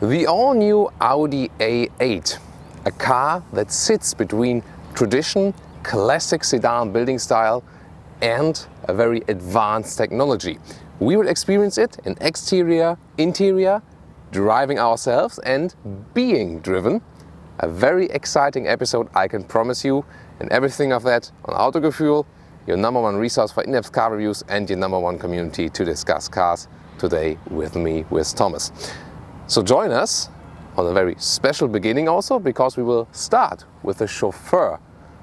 The all-new Audi A8, a car that sits between tradition, classic sedan building style and a very advanced technology. We will experience it in exterior, interior, driving ourselves and being driven. A very exciting episode, I can promise you, and everything of that on Autogefuehl, your #1 resource for in-depth car reviews and your #1 community to discuss cars today with me, with Thomas. So join us on a very special beginning also, because we will start with the chauffeur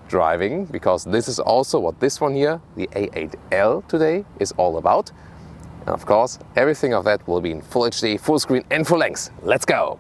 driving, because this is also what this one here, the A8L today, is all about. And of course, everything of that will be in full HD, full screen and full length. Let's go!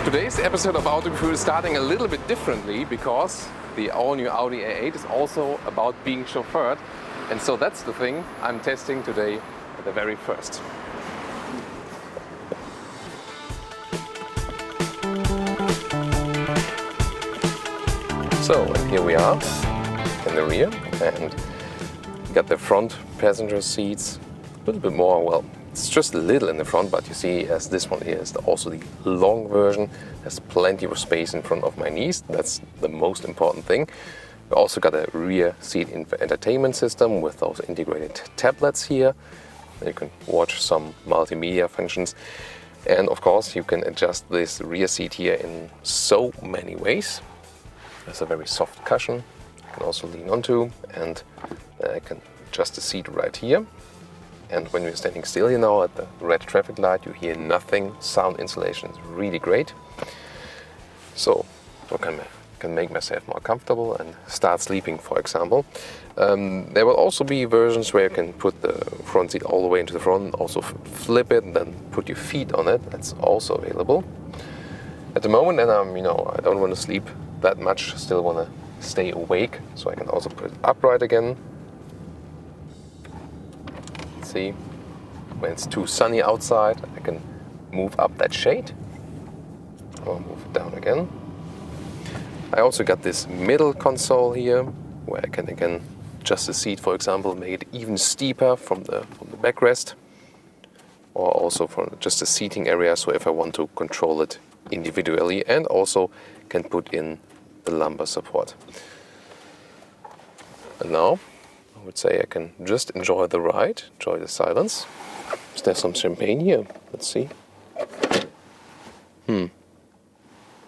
Today's episode of Autogefuehl is starting a little bit differently, because the all-new Audi A8 is also about being chauffeured, and so that's the thing I'm testing today at the very first. So, and here we are in the rear, and got the front passenger seats a little bit more, well, it's just a little in the front, but you see, as this one here is also the long version, there's plenty of space in front of my knees. That's the most important thing. We also got a rear seat entertainment system with those integrated tablets here. You can watch some multimedia functions. And of course, you can adjust this rear seat here in so many ways. There's a very soft cushion you can also lean onto, and I can adjust the seat right here. And when we're standing still here now at the red traffic light, you hear nothing. Sound insulation is really great. So I can make myself more comfortable and start sleeping, for example. There will also be versions where you can put the front seat all the way into the front, also flip it and then put your feet on it. That's also available. At the moment, and I don't want to sleep that much, still want to stay awake, so I can also put it upright again. See, when it's too sunny outside, I can move up that shade or move it down again. I also got this middle console here, where I can again adjust the seat, for example, make it even steeper from the backrest, or also from just the seating area, so if I want to control it individually, and also can put in the lumbar support. And now I would say I can just enjoy the ride, enjoy the silence. Is there some champagne here? Let's see.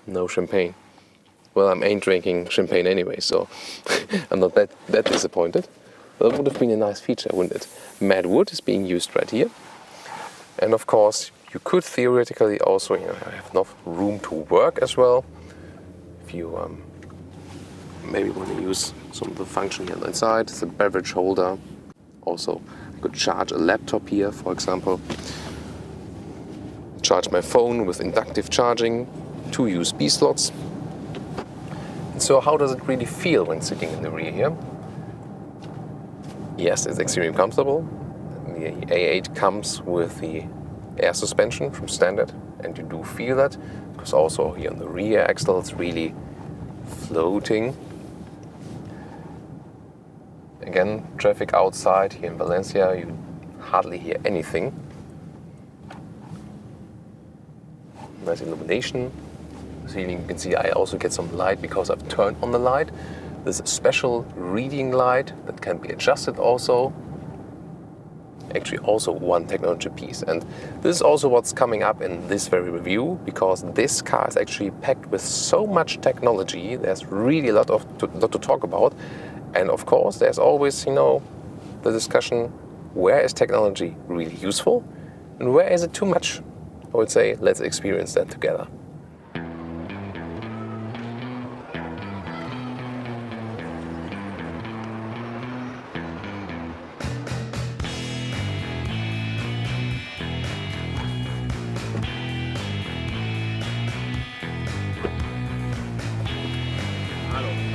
No champagne. Well, I ain't drinking champagne anyway, so I'm not that disappointed. That would have been a nice feature, wouldn't it? Matte wood is being used right here. And of course, you could theoretically also have enough room to work as well. If you maybe want to use some of the function here on the inside. It's a beverage holder. Also, I could charge a laptop here, for example. Charge my phone with inductive charging, 2 USB slots. So how does it really feel when sitting in the rear here? Yes, it's extremely comfortable. The A8 comes with the air suspension from standard, and you do feel that, because also here on the rear axle it's really floating. Again, traffic outside here in Valencia, you hardly hear anything. Nice illumination. Ceiling, you can see I also get some light because I've turned on the light. There's a special reading light that can be adjusted also. Actually also one technology piece, and this is also what's coming up in this very review, because this car is actually packed with so much technology. There's really a lot to talk about, and of course there's always, you know, the discussion, where is technology really useful and where is it too much? I would say let's experience that together.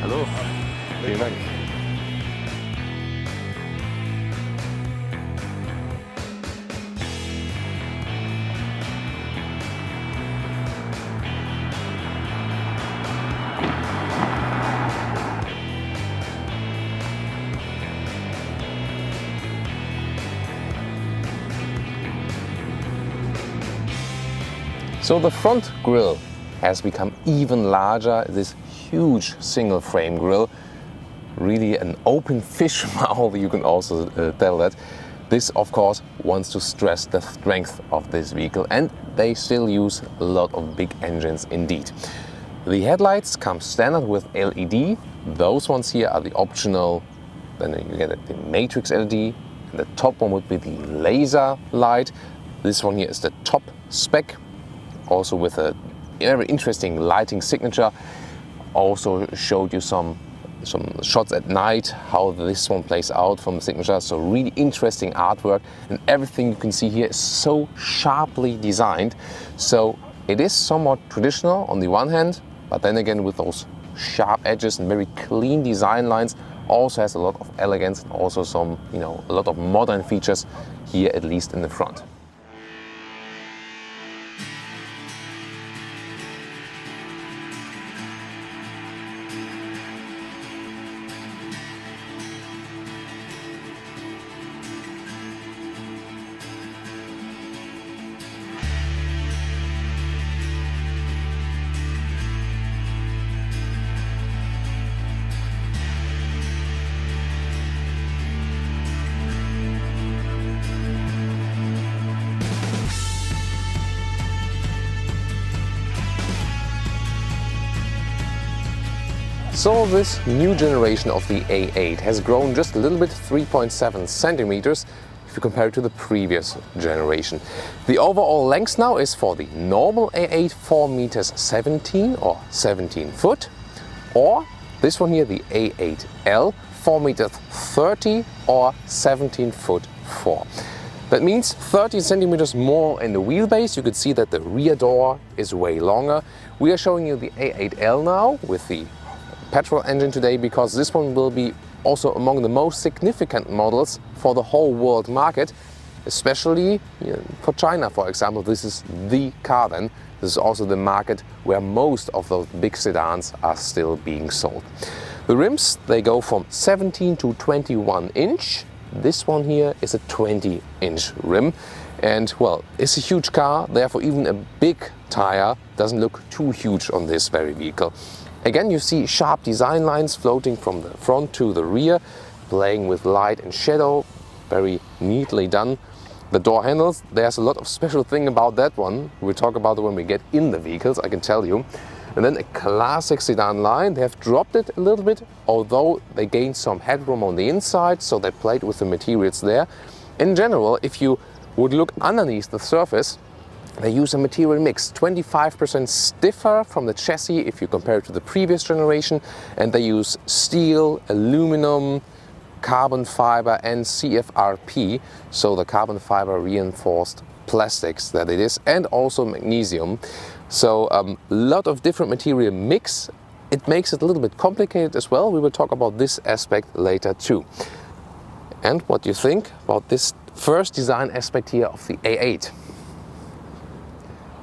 Hallo, vielen Dank. So the front grille has become even larger. This huge single frame grille, really an open fish mouth, you can also tell that. This of course wants to stress the strength of this vehicle, and they still use a lot of big engines indeed. The headlights come standard with LED. Those ones here are the optional, then you get the matrix LED, and the top one would be the laser light. This one here is the top spec, also with a very interesting lighting signature. Also showed you some shots at night, how this one plays out from the signature. So really interesting artwork, and everything you can see here is so sharply designed. So it is somewhat traditional on the one hand, but then again with those sharp edges and very clean design lines, also has a lot of elegance and also some, you know, a lot of modern features here, at least in the front. So this new generation of the A8 has grown just a little bit, 3.7 centimeters, if you compare it to the previous generation. The overall length now is for the normal A8 4 meters 17 or 17 foot, or this one here, the A8L, 4 meters 30 or 17 foot 4. That means 30 centimeters more in the wheelbase. You could see that the rear door is way longer. We are showing you the A8L now with the petrol engine today, because this one will be also among the most significant models for the whole world market, especially for China, for example. This is the car then. This is also the market where most of those big sedans are still being sold. The rims, they go from 17 to 21 inch. This one here is a 20-inch rim, and well, it's a huge car, therefore even a big tire doesn't look too huge on this very vehicle. Again, you see sharp design lines floating from the front to the rear, playing with light and shadow, very neatly done. The door handles, there's a lot of special thing about that one. We'll talk about it when we get in the vehicles, I can tell you. And then a classic sedan line, they have dropped it a little bit, although they gained some headroom on the inside, so they played with the materials there. In general, if you would look underneath the surface, they use a material mix, 25% stiffer from the chassis if you compare it to the previous generation, and they use steel, aluminum, carbon fiber and CFRP, so the carbon fiber reinforced plastics that it is, and also magnesium. So a lot of different material mix, it makes it a little bit complicated as well. We will talk about this aspect later too. And what do you think about this first design aspect here of the A8?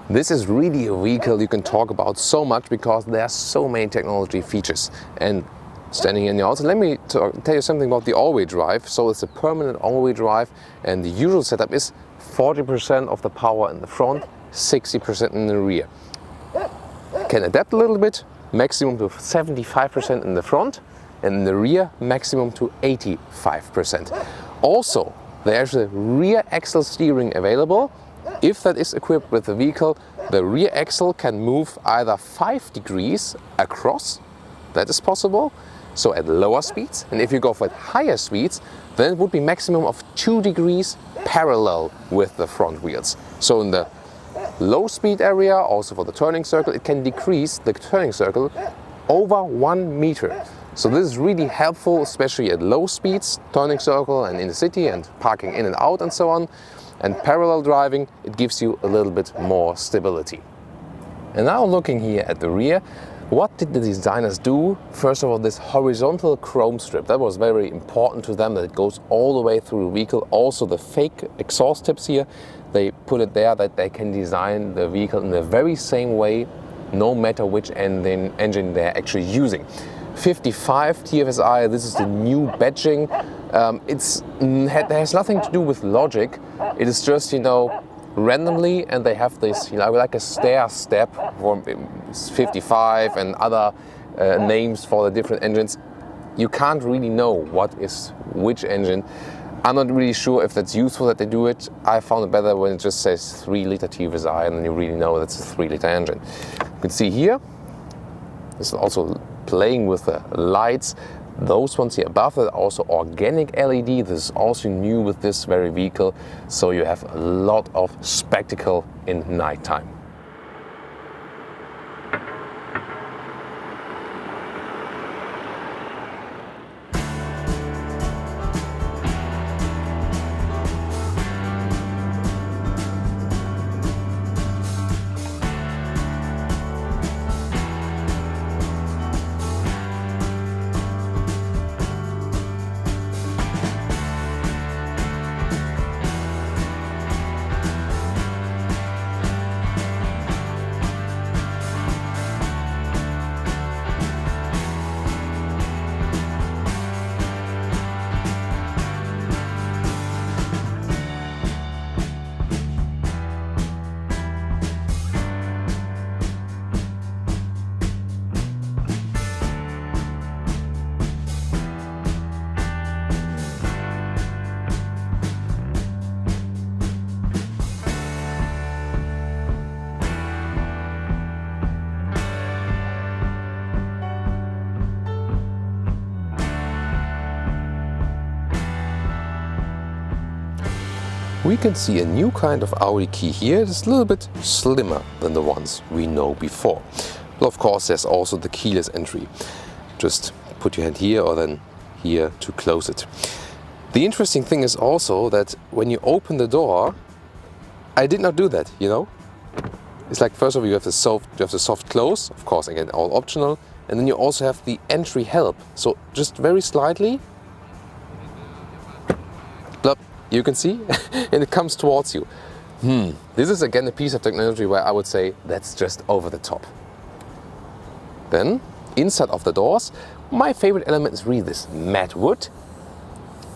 This is really a vehicle you can talk about so much because there are so many technology features. And standing in the outside, let me tell you something about the all-wheel drive. So it's a permanent all-wheel drive, and the usual setup is 40% of the power in the front, 60% in the rear. Can adapt a little bit, maximum to 75% in the front, and in the rear maximum to 85%. Also, there's a rear axle steering available. If that is equipped with the vehicle, the rear axle can move either 5 degrees across, that is possible, so at lower speeds. And if you go for higher speeds, then it would be maximum of 2 degrees parallel with the front wheels. So in the low speed area, also for the turning circle, it can decrease the turning circle over 1 meter. So this is really helpful, especially at low speeds, turning circle and in the city and parking in and out and so on. And parallel driving, it gives you a little bit more stability. And now looking here at the rear, what did the designers do? First of all, this horizontal chrome strip, that was very important to them, that it goes all the way through the vehicle. Also the fake exhaust tips here, they put it there that they can design the vehicle in the very same way, no matter which engine they're actually using. 55 TFSI, this is the new badging. It has nothing to do with logic. It is just, randomly, and they have this, like a stair step for 55 and other names for the different engines. You can't really know what is which engine. I'm not really sure if that's useful that they do it. I found it better when it just says 3 liter TFSI, and then you really know that's a 3 liter engine. You can see here, this is also playing with the lights. Those ones here above are also organic LED. This is also new with this very vehicle, so you have a lot of spectacle in nighttime. We can see a new kind of Audi key here. It's a little bit slimmer than the ones we know before. But of course, there's also the keyless entry. Just put your hand here or then here to close it. The interesting thing is also that when you open the door, I did not do that, It's like, first of all, you have the soft close, of course, again, all optional. And then you also have the entry help. So just very slightly, plop, you can see, and it comes towards you. This is again a piece of technology where I would say that's just over the top. Then, inside of the doors, my favorite element is really this matte wood.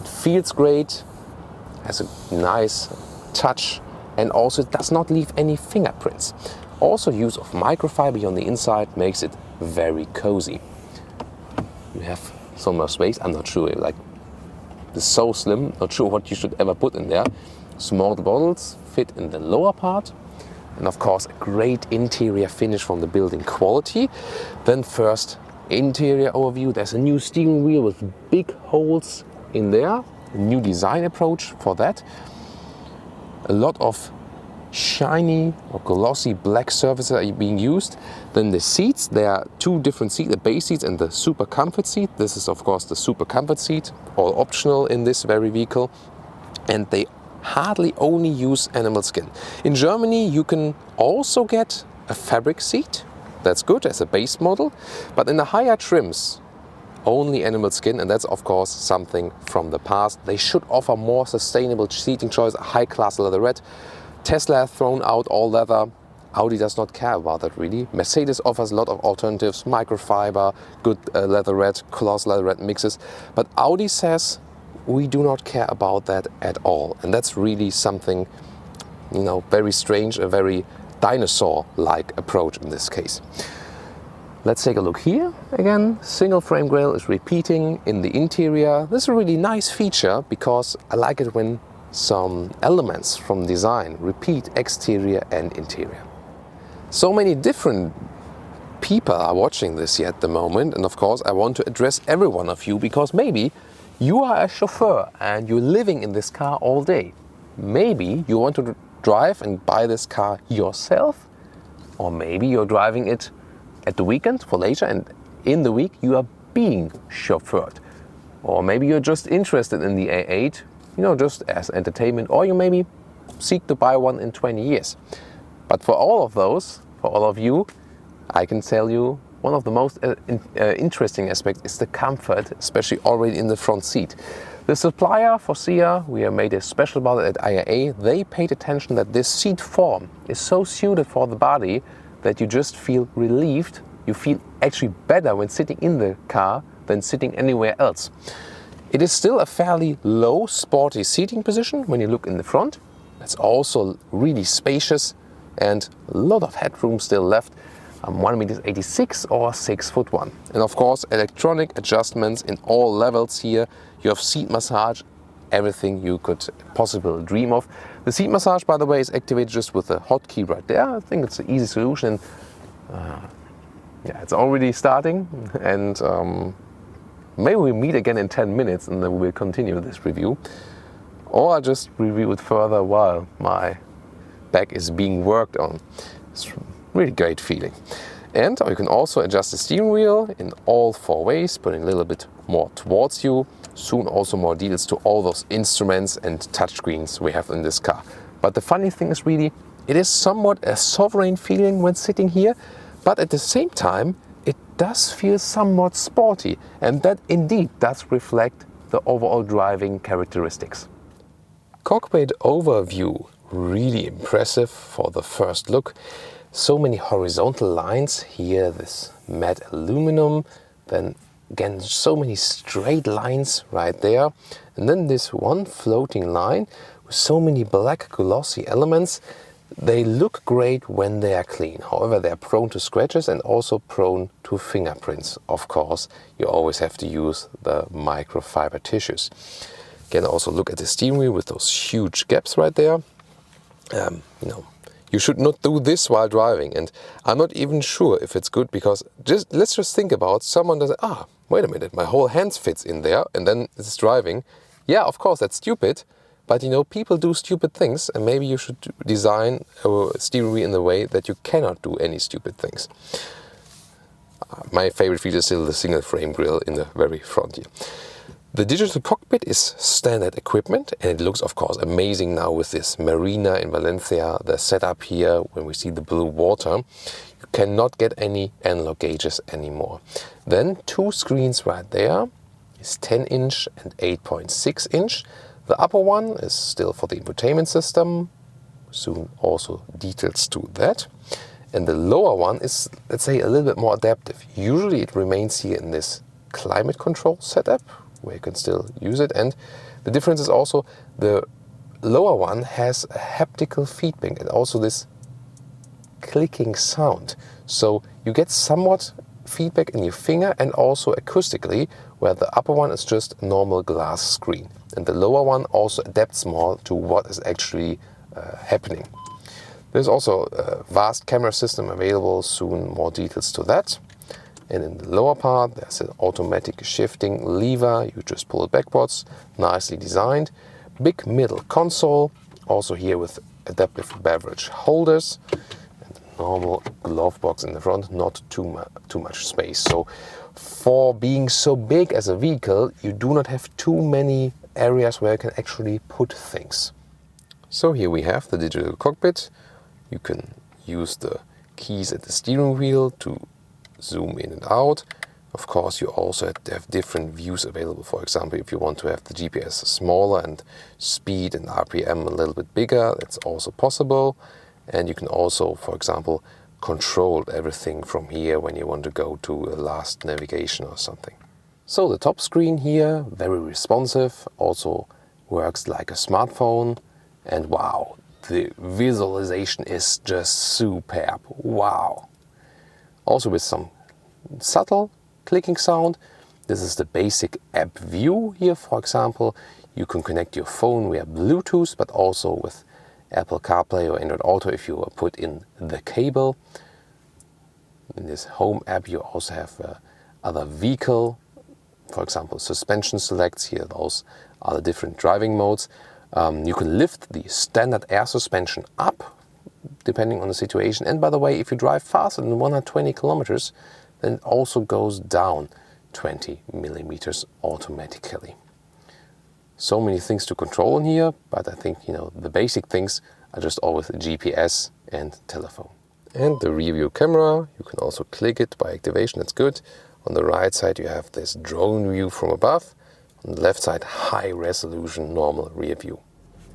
It feels great, has a nice touch, and also it does not leave any fingerprints. Also, use of microfiber on the inside makes it very cozy. You have some more space. I'm not sure, it's so slim, not sure what you should ever put in there. Small bottles fit in the lower part, and of course a great interior finish from the building quality. Then first, interior overview. There's a new steering wheel with big holes in there, a new design approach for that. A lot of shiny or glossy black surfaces are being used. Then the seats, there are 2 different seats, the base seats and the super comfort seat. This is of course the super comfort seat, all optional in this very vehicle. And they hardly only use animal skin. In Germany you can also get a fabric seat That's good as a base model, but in the higher trims, only animal skin, and that's of course something from the past. They should offer more sustainable seating choice, a high-class leatherette. Tesla has thrown out all leather. Audi does not care about that really. Mercedes offers a lot of alternatives, microfiber, good leatherette, cloth leatherette mixes. But Audi says we do not care about that at all. And that's really something, you know, very strange, a very dinosaur-like approach in this case. Let's take a look here. Again, single frame grille is repeating in the interior. This is a really nice feature because I like it when some elements from design repeat exterior and interior. So many different people are watching this here at the moment, and of course I want to address every one of you because maybe you are a chauffeur and you're living in this car all day. Maybe you want to drive and buy this car yourself, or maybe you're driving it at the weekend for leisure and in the week you are being chauffeured. Or maybe you're just interested in the A8, you know, just as entertainment, or you maybe seek to buy one in 20 years. But for all of those, for all of you, I can tell you one of the most interesting aspects is the comfort, especially already in the front seat. The supplier for SIA, we have made a special about it at IAA, they paid attention that this seat form is so suited for the body that you just feel relieved. You feel actually better when sitting in the car than sitting anywhere else. It is still a fairly low, sporty seating position when you look in the front. It's also really spacious and a lot of headroom still left. 1.86 m or 6'1". And of course, electronic adjustments in all levels here. You have seat massage, everything you could possibly dream of. The seat massage, by the way, is activated just with the hotkey right there. I think it's an easy solution. Yeah, it's already starting, and maybe we meet again in 10 minutes and then we will continue this review. Or I'll just review it further while my back is being worked on. It's really great feeling. And you can also adjust the steering wheel in all four ways, putting a little bit more towards you. Soon also more details to all those instruments and touchscreens we have in this car. But the funny thing is really, it is somewhat a sovereign feeling when sitting here, but at the same time, it does feel somewhat sporty, and that indeed does reflect the overall driving characteristics. Cockpit overview, really impressive for the first look. So many horizontal lines here, this matte aluminum, then again so many straight lines right there, and then this one floating line with so many black glossy elements. They look great when they are clean. However, they are prone to scratches and also prone to fingerprints. Of course, you always have to use the microfiber tissues. Again, also look at the steering wheel with those huge gaps right there. You should not do this while driving, and I'm not even sure if it's good, because let's just think about someone does, wait a minute, my whole hands fits in there and then it's driving. Yeah, of course, that's stupid. But you know, people do stupid things, and maybe you should design a steering wheel in a way that you cannot do any stupid things. My favorite feature is still the single frame grille in the very front here. The digital cockpit is standard equipment, and it looks of course amazing now with this marina in Valencia, the setup here when we see the blue water. You cannot get any analog gauges anymore. Then two screens right there is 10-inch and 8.6-inch. The upper one is still for the infotainment system, soon also details to that. And the lower one is, let's say, a little bit more adaptive. Usually it remains here in this climate control setup, where you can still use it. And the difference is also the lower one has a haptical feedback and also this clicking sound. So you get somewhat feedback in your finger and also acoustically, where the upper one is just a normal glass screen. And the lower one also adapts more to what is actually happening. There's also a vast camera system available, soon more details to that. And in the lower part, there's an automatic shifting lever. You just pull it backwards, nicely designed. Big middle console, also here with adaptive beverage holders. And normal glove box in the front, not too much space. So for being so big as a vehicle, you do not have too many areas where you can actually put things. So here we have the digital cockpit. You can use the keys at the steering wheel to zoom in and out. Of course, you also have different views available. For example, if you want to have the GPS smaller and speed and RPM a little bit bigger, that's also possible. And you can also, for example, control everything from here when you want to go to a last navigation or something. So the top screen here, very responsive, also works like a smartphone. And wow, the visualization is just superb. Wow. Also with some subtle clicking sound. This is the basic app view here, for example. You can connect your phone via Bluetooth, but also with Apple CarPlay or Android Auto if you put in the cable. In this home app you also have other vehicle, for example suspension selects here. Those are the different driving modes. You can lift the standard air suspension up depending on the situation. And by the way, if you drive faster than 120 kilometers, then it also goes down 20 millimeters automatically. So many things to control in here, but I think the basic things are just always GPS and telephone. And the rear view camera, you can also click it by activation, that's good. On the right side you have this drone view from above. On the left side, high resolution normal rear view.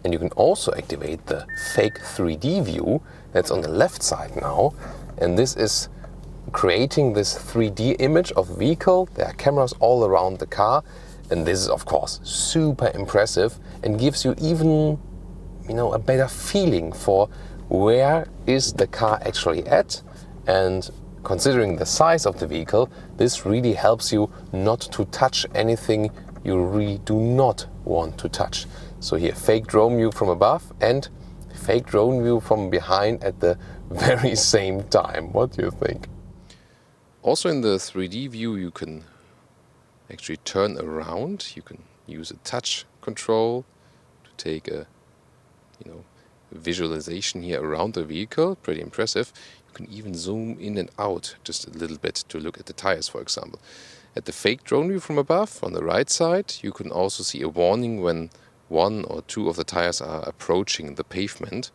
And you can also activate the fake 3D view, that's on the left side now. And this is creating this 3D image of vehicle. There are cameras all around the car, and this is of course super impressive and gives you even a better feeling for where is the car actually at. And considering the size of the vehicle, this really helps you not to touch anything you really do not want to touch. So here, fake drone view from above and fake drone view from behind at the very same time. What do you think? Also in the 3D view you can actually turn around. You can use a touch control to take a visualization here around the vehicle. Pretty impressive. You can even zoom in and out just a little bit to look at the tires, for example. At the fake drone view from above on the right side you can also see a warning when one or two of the tires are approaching the pavement.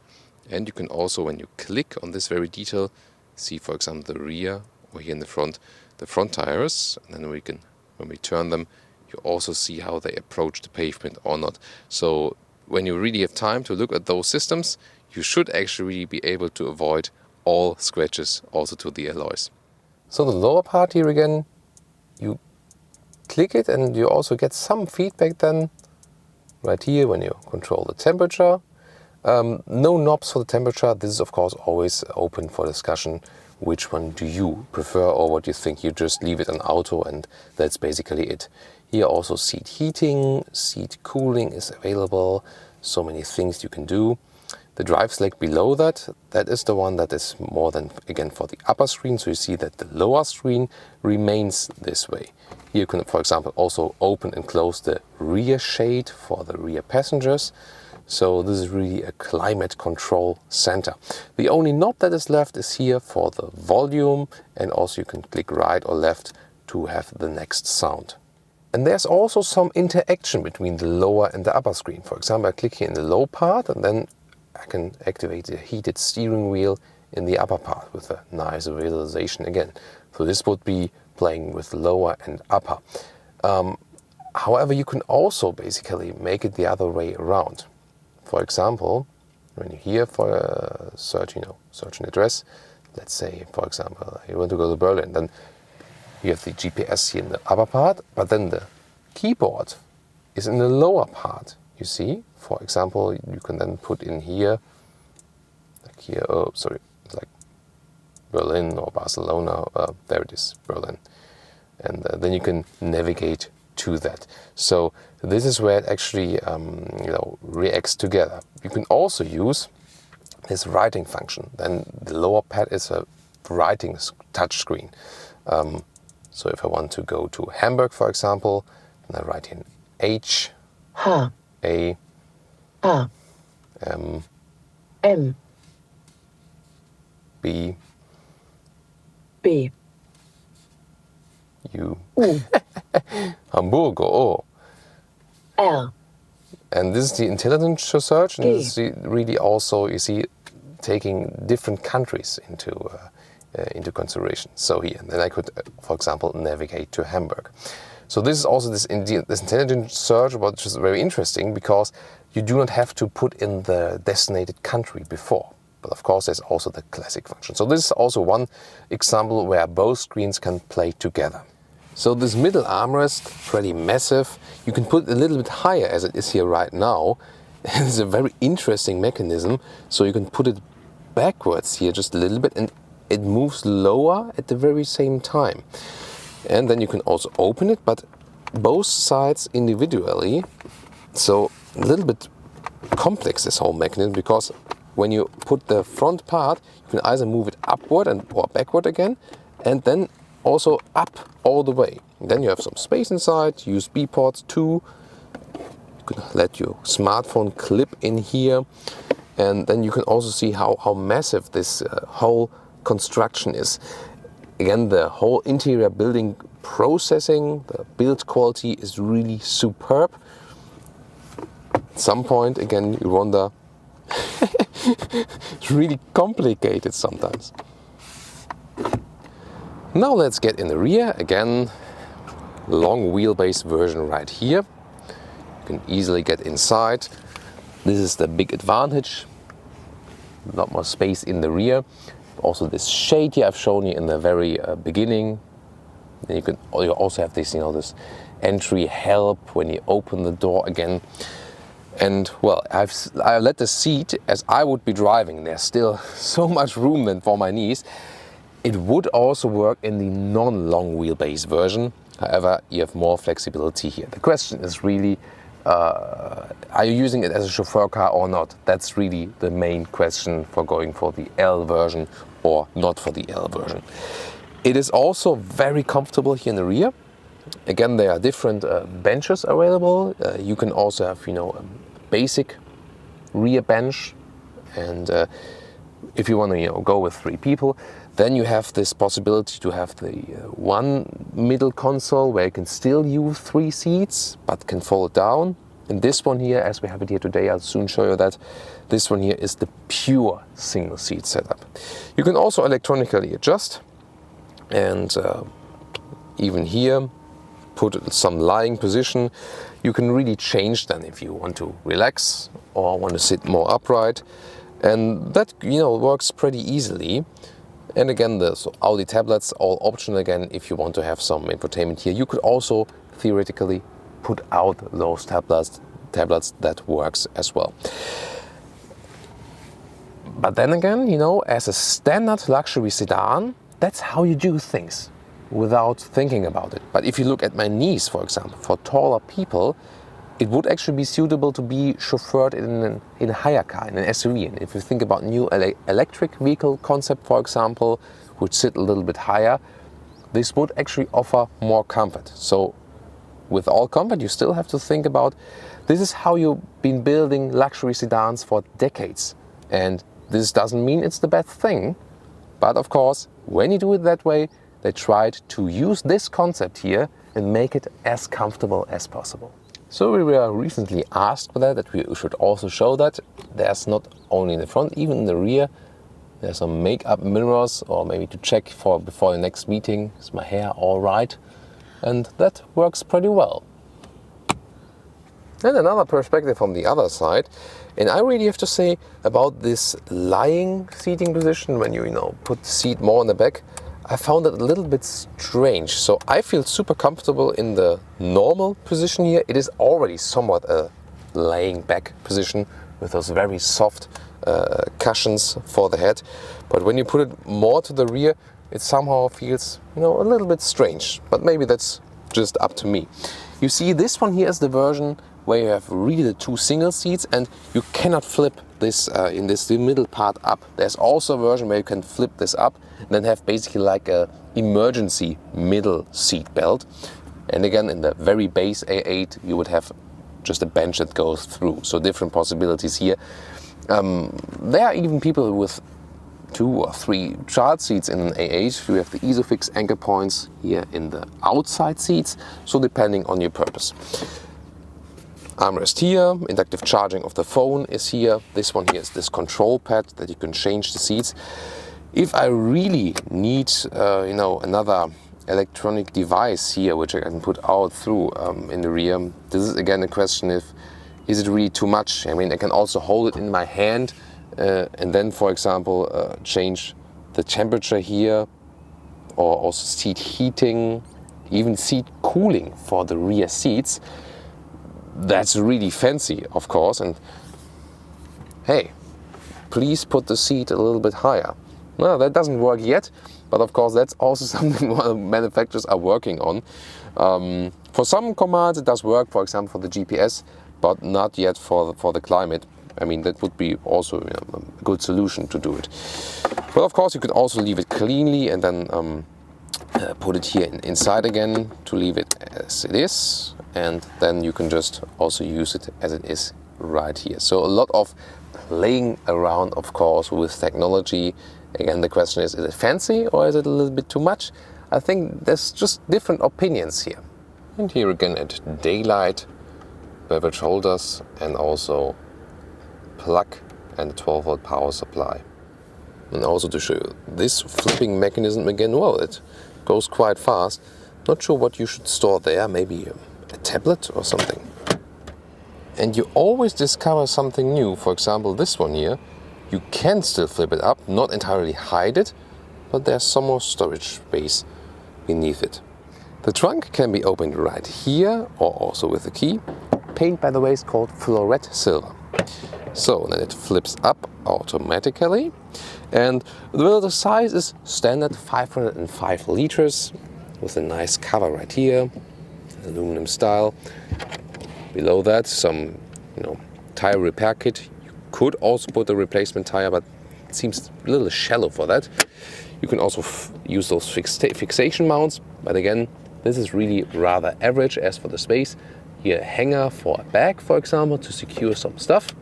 And you can also, when you click on this very detail, see for example the rear or here in the front tires, and then when we turn them, you also see how they approach the pavement or not. So when you really have time to look at those systems, you should actually be able to avoid all scratches also to the alloys. So the lower part here again, you click it and you also get some feedback then right here when you control the temperature. No knobs for the temperature. This is of course always open for discussion. Which one do you prefer, or what you think? You just leave it on auto and that's basically it. Here also seat heating, seat cooling is available. So many things you can do. The drive select below that is the one that is more than again for the upper screen. So you see that the lower screen remains this way. Here you can, for example, also open and close the rear shade for the rear passengers. So this is really a climate control center. The only knob that is left is here for the volume, and also you can click right or left to have the next sound. And there's also some interaction between the lower and the upper screen. For example, I click here in the low part and then I can activate the heated steering wheel in the upper part with a nice visualization again. So this would be playing with lower and upper. However, you can also basically make it the other way around. For example, when you're here for a search, search an address, let's say, for example, you want to go to Berlin, then you have the GPS here in the upper part, but then the keyboard is in the lower part, you see. For example, you can then put in here, like Berlin or Barcelona, there it is, Berlin. And then you can navigate to that. So this is where it actually reacts together. You can also use this writing function. Then the lower pad is a writing touch screen. So if I want to go to Hamburg, for example, and I write in H, A, M, B, U, Hamburg, O, L. And this is the intelligent search, and this is really also, you see, taking different countries into into consideration. So here, then I could, for example, navigate to Hamburg. So this is also this intelligent search, which is very interesting because you do not have to put in the designated country before. But of course, there's also the classic function. So this is also one example where both screens can play together. So this middle armrest, pretty massive. You can put it a little bit higher as it is here right now. It's a very interesting mechanism. So you can put it backwards here just a little bit and it moves lower at the very same time. And then you can also open it, but both sides individually. So a little bit complex, this whole mechanism, because when you put the front part, you can either move it upward or backward again, and then also up all the way. And then you have some space inside, USB ports too. You can let your smartphone clip in here. And then you can also see how massive this whole construction is. Again, the whole interior building processing, the build quality is really superb. At some point, again, you wonder, it's really complicated sometimes. Now let's get in the rear. Again, long wheelbase version right here. You can easily get inside. This is the big advantage. A lot more space in the rear. Also this shade here I've shown you in the very beginning. Then you also have this, this entry help when you open the door again. And well, I let the seat as I would be driving. There's still so much room then for my knees. It would also work in the non-long wheelbase version. However, you have more flexibility here. The question is really, are you using it as a chauffeur car or not? That's really the main question for going for the L version or not for the L version. It is also very comfortable here in the rear. Again, there are different benches available. You can also have, a basic rear bench, and if you want to, go with 3 people, then you have this possibility to have the one middle console where you can still use 3 seats, but can fold down. And this one here, as we have it here today, I'll soon show you that. This one here is the pure single seat setup. You can also electronically adjust, and even here, put some lying position. You can really change then if you want to relax or want to sit more upright. And that, works pretty easily. And again, the Audi tablets, all optional again, if you want to have some infotainment here. You could also theoretically put out those tablets, that works as well. But then again, as a standard luxury sedan, that's how you do things without thinking about it. But if you look at my knees, for example, for taller people, it would actually be suitable to be chauffeured in a higher car, in an SUV. And if you think about new electric vehicle concept, for example, which sit a little bit higher, this would actually offer more comfort. So with all comfort, you still have to think about, this is how you've been building luxury sedans for decades. And this doesn't mean it's the best thing. But of course, when you do it that way, they tried to use this concept here and make it as comfortable as possible. So we were recently asked for that we should also show that there's not only in the front, even in the rear, there's some make-up mirrors, or maybe to check before the next meeting, is my hair all right? And that works pretty well. And another perspective from the other side, and I really have to say about this lying seating position, when you put the seat more in the back, I found it a little bit strange. So I feel super comfortable in the normal position here. It is already somewhat a laying back position with those very soft cushions for the head. But when you put it more to the rear, it somehow feels, a little bit strange. But maybe that's just up to me. You see, this one here is the version where you have really the 2 single seats, and you cannot flip this in this middle part up. There's also a version where you can flip this up and then have basically like a emergency middle seat belt. And again, in the very base A8, you would have just a bench that goes through. So different possibilities here. There are even people with 2 or 3 child seats in an A8. You have the Isofix anchor points here in the outside seats. So depending on your purpose. Armrest here, inductive charging of the phone is here. This one here is this control pad that you can change the seats. If I really need, another electronic device here, which I can put out through in the rear, this is again a question if, is it really too much? I mean, I can also hold it in my hand and then, for example, change the temperature here, or also seat heating, even seat cooling for the rear seats. That's really fancy, of course, and hey, please put the seat a little bit higher. No, that doesn't work yet, but of course that's also something manufacturers are working on. For some commands it does work, for example for the GPS, but not yet for the climate. I mean, that would be also a good solution to do it. But of course you could also leave it cleanly and then put it here inside again to leave it as it is, and then you can just also use it as it is right here. So a lot of playing around, of course, with technology. Again, the question is it fancy or is it a little bit too much? I think there's just different opinions here. And here again at daylight, beverage holders, and also plug and 12-volt power supply. And also to show you this flipping mechanism again, well, it goes quite fast. Not sure what you should store there, maybe a tablet or something. And you always discover something new. For example, this one here, you can still flip it up, not entirely hide it, but there's some more storage space beneath it. The trunk can be opened right here or also with a key. Paint, by the way, is called floret silver. So then it flips up automatically, and the size is standard 505 liters with a nice cover right here, aluminum style. Below that, some tire repair kit. You could also put a replacement tire, but it seems a little shallow for that. You can also use those fixation mounts, but again, this is really rather average. As for the space, here a hanger for a bag, for example, to secure some stuff.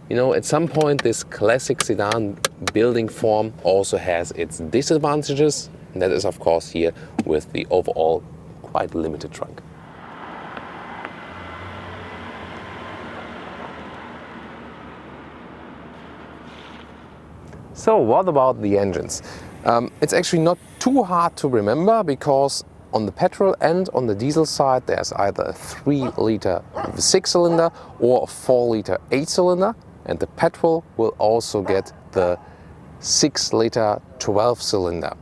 At some point this classic sedan building form also has its disadvantages, and that is of course here with the overall quite limited trunk. So what about the engines? It's actually not too hard to remember, because on the petrol and on the diesel side there's either a 3-liter 6-cylinder or a 4-liter 8-cylinder, and the petrol will also get the 6-liter 12-cylinder.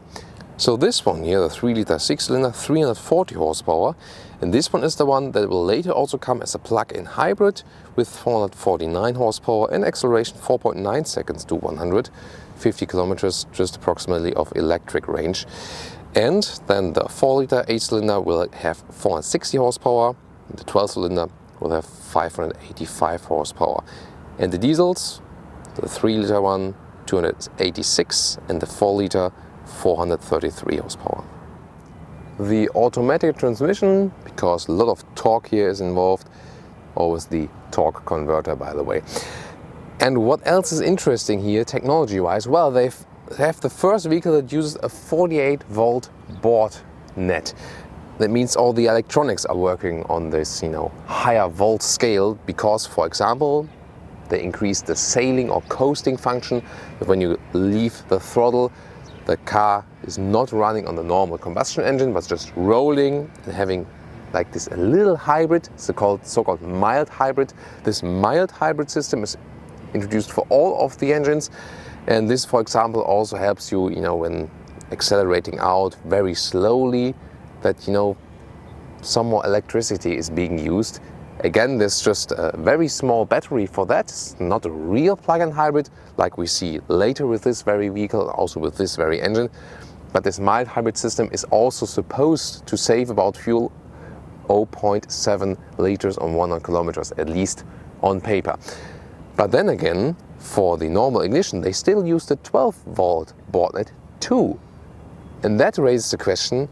So this one here, the 3-liter 6-cylinder, 340 horsepower, and this one is the one that will later also come as a plug-in hybrid with 449 horsepower and acceleration 4.9 seconds to 150 kilometers, just approximately of electric range. And then the 4-liter 8-cylinder will have 460 horsepower, and the 12-cylinder will have 585 horsepower. And the diesels, the 3-liter one, 286, and the 4-liter, 433 horsepower. The automatic transmission, because a lot of torque here is involved, always the torque converter, by the way. And what else is interesting here technology-wise? Well, they have the first vehicle that uses a 48-volt board net. That means all the electronics are working on this, higher volt scale, because, for example, they increase the sailing or coasting function. That when you leave the throttle, the car is not running on the normal combustion engine, but just rolling and having like this a little hybrid, so-called mild hybrid. This mild hybrid system is introduced for all of the engines, and this, for example, also helps you, when accelerating out very slowly, that some more electricity is being used. Again, there's just a very small battery for that. It's not a real plug-in hybrid like we see later with this very vehicle, also with this very engine. But this mild hybrid system is also supposed to save about fuel 0.7 liters on 100 kilometers, at least on paper. But then again, for the normal ignition, they still use the 12-volt board net too. And that raises the question,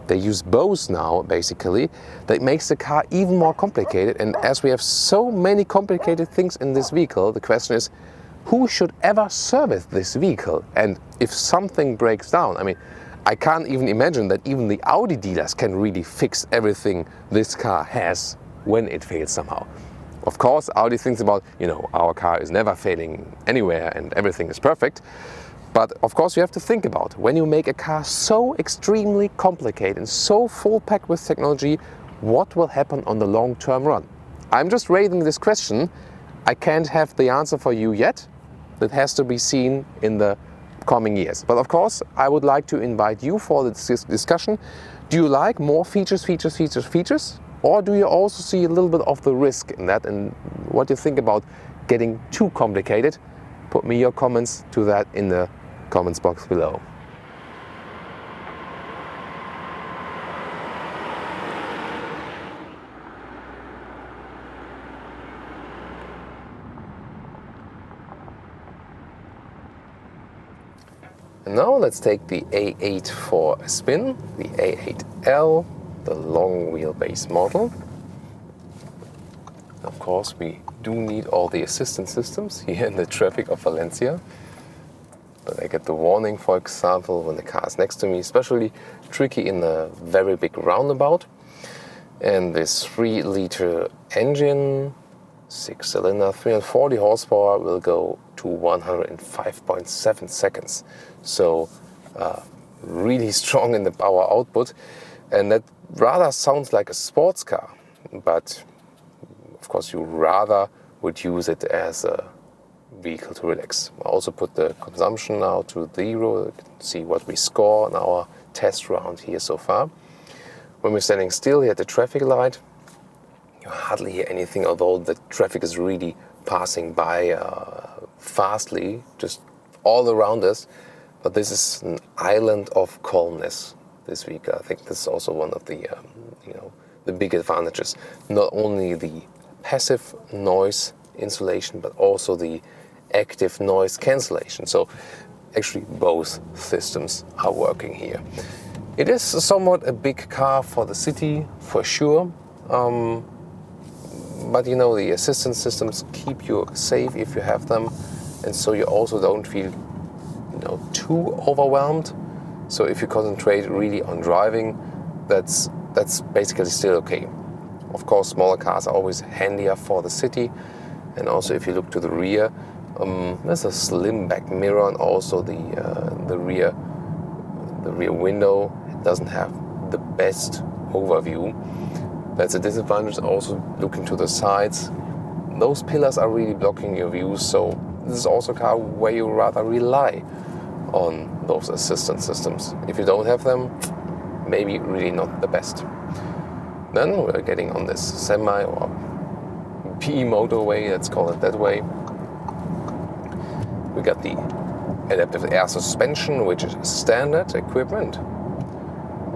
they use both now, basically. That makes the car even more complicated. And as we have so many complicated things in this vehicle, the question is, who should ever service this vehicle? And if something breaks down, I can't even imagine that even the Audi dealers can really fix everything this car has when it fails somehow. Of course, Audi thinks about, our car is never failing anywhere and everything is perfect. But of course you have to think about when you make a car so extremely complicated and so full packed with technology, what will happen on the long-term run? I'm just raising this question. I can't have the answer for you yet. That has to be seen in the coming years. But of course, I would like to invite you for this discussion. Do you like more features? Or do you also see a little bit of the risk in that? And what do you think about getting too complicated? Put me your comments to that in the comments box below. And now let's take the A8 for a spin, the A8L, the long wheelbase model. Of course, we do need all the assistance systems here in the traffic of Valencia. But I get the warning, for example, when the car is next to me, especially tricky in a very big roundabout. And this 3-liter engine, 6-cylinder, 340 horsepower will go to 105.7 seconds. So really strong in the power output. And that rather sounds like a sports car, but of course you rather would use it as a vehicle to relax. I also put the consumption now to 0. You can see what we score on our test round here so far. When we're standing still here at the traffic light, you hardly hear anything, although the traffic is really passing by fastly, just all around us. But this is an island of calmness this week. I think this is also one of the the big advantages. Not only the passive noise insulation, but also the active noise cancellation. So actually both systems are working here. It is somewhat a big car for the city, for sure. But the assistance systems keep you safe if you have them, and so you also don't feel too overwhelmed. So if you concentrate really on driving, that's basically still okay. Of course, smaller cars are always handier for the city, and also if you look to the rear, there's a slim back mirror, and also the rear window. It doesn't have the best overview. That's a disadvantage. Also looking to the sides, those pillars are really blocking your view. So this is also a car where you rather rely on those assistance systems. If you don't have them, maybe really not the best. Then we're getting on this semi or PE motorway, let's call it that way. We got the adaptive air suspension, which is standard equipment,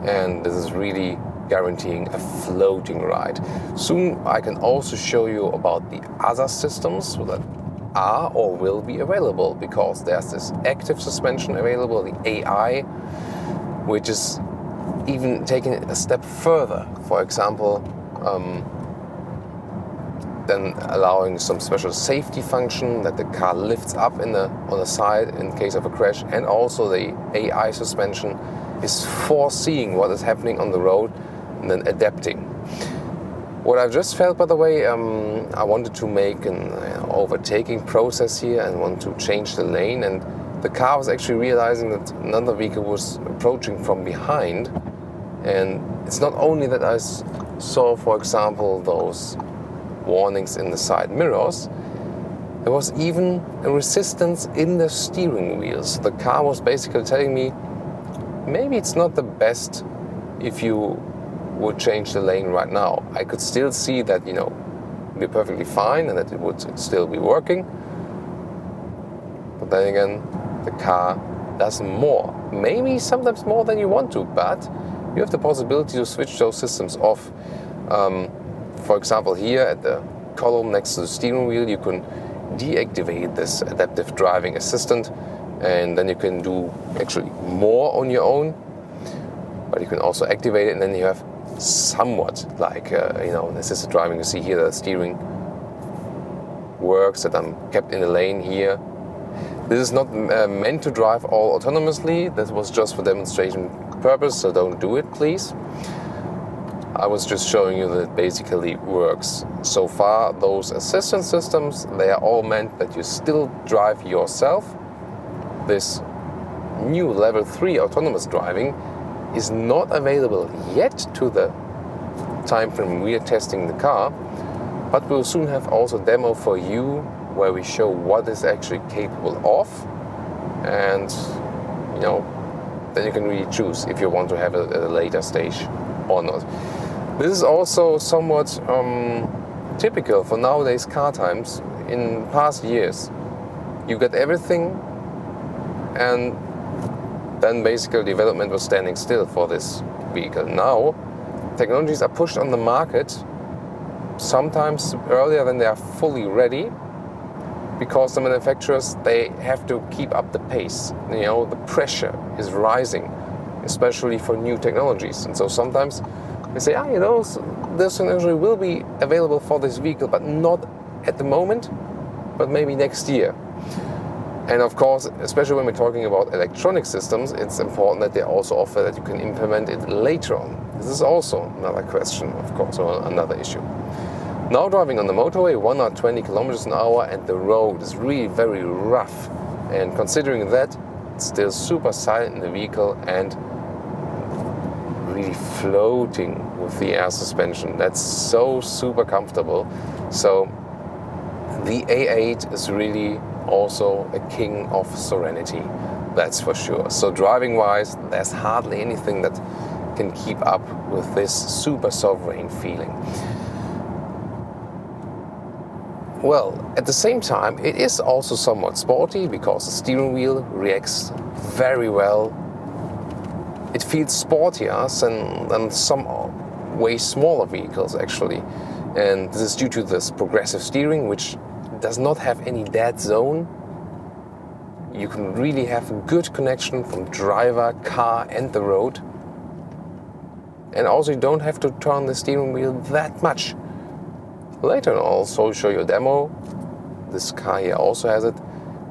and this is really guaranteeing a floating ride. Soon I can also show you about the other systems that are or will be available, because there's this active suspension available, the AI, which is even taking it a step further. For example, then allowing some special safety function that the car lifts up on the side in case of a crash, and also the AI suspension is foreseeing what is happening on the road and then adapting. What I've just felt, by the way, I wanted to make an overtaking process here and want to change the lane, and the car was actually realizing that another vehicle was approaching from behind. And it's not only that I saw, for example, those warnings in the side mirrors, there was even a resistance in the steering wheels. The car was basically telling me, maybe it's not the best if you would change the lane right now. I could still see that, we're perfectly fine and that it would still be working. But then again, the car does more. Maybe sometimes more than you want to, but you have the possibility to switch those systems off. For example, here at the column next to the steering wheel, you can deactivate this adaptive driving assistant, and then you can do actually more on your own. But you can also activate it, and then you have somewhat like an assisted driving. You see here the steering works, that I'm kept in the lane here. This is not meant to drive all autonomously. This was just for demonstration purpose, so don't do it, please. I was just showing you that it basically works. So far, those assistance systems, they are all meant that you still drive yourself. This new level 3 autonomous driving is not available yet to the time frame we are testing the car, but we'll soon have also a demo for you where we show what it's actually capable of, and then you can really choose if you want to have it at a later stage or not. This is also somewhat typical for nowadays car times. In past years, you got everything, and then basically development was standing still for this vehicle. Now, technologies are pushed on the market sometimes earlier than they are fully ready, because the manufacturers, they have to keep up the pace. The pressure is rising, especially for new technologies. And so sometimes they say, this technology will be available for this vehicle, but not at the moment, but maybe next year. And of course, especially when we're talking about electronic systems, it's important that they also offer that you can implement it later on. This is also another question, of course, or another issue. Now driving on the motorway, 120 kilometers an hour, and the road is really very rough. And considering that, it's still super silent in the vehicle and really floating with the air suspension. That's so super comfortable. So the A8 is really also a king of serenity, that's for sure. So driving wise, there's hardly anything that can keep up with this super sovereign feeling. Well, at the same time, it is also somewhat sporty because the steering wheel reacts very well. It feels sportier than some way smaller vehicles actually. And this is due to this progressive steering, which does not have any dead zone. You can really have a good connection from driver, car and the road. And also you don't have to turn the steering wheel that much. Later on, I'll also show you a demo. This car here also has it.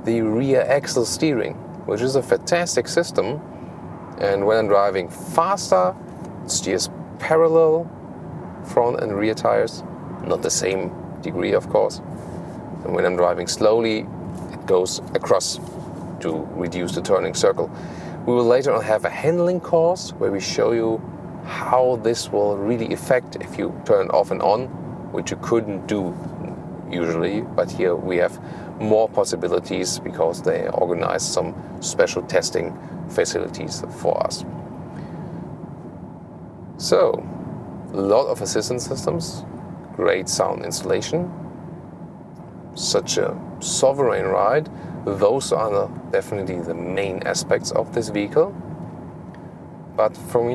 The rear axle steering, which is a fantastic system. And when I'm driving faster, it steers parallel front and rear tires. Not the same degree, of course. And when I'm driving slowly, it goes across to reduce the turning circle. We will later on have a handling course where we show you how this will really affect if you turn off and on, which you couldn't do usually, but here we have more possibilities because they organize some special testing facilities for us. So, a lot of assistance systems, great sound installation, such a sovereign ride. Those are definitely the main aspects of this vehicle. But from,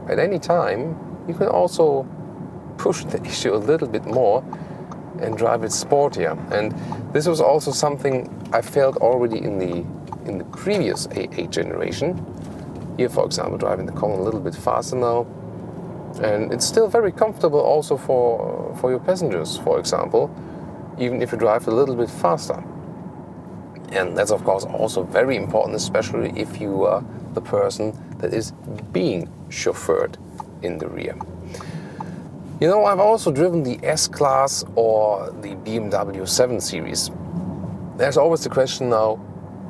at any time, you can also push the issue a little bit more and drive it sportier. And this was also something I felt already in the previous A8 generation. Here, for example, driving the Common a little bit faster now. And it's still very comfortable also for your passengers, for example, even if you drive a little bit faster. And that's of course also very important, especially if you are the person that is being chauffeured in the rear. I've also driven the S-Class or the BMW 7 Series. There's always the question now,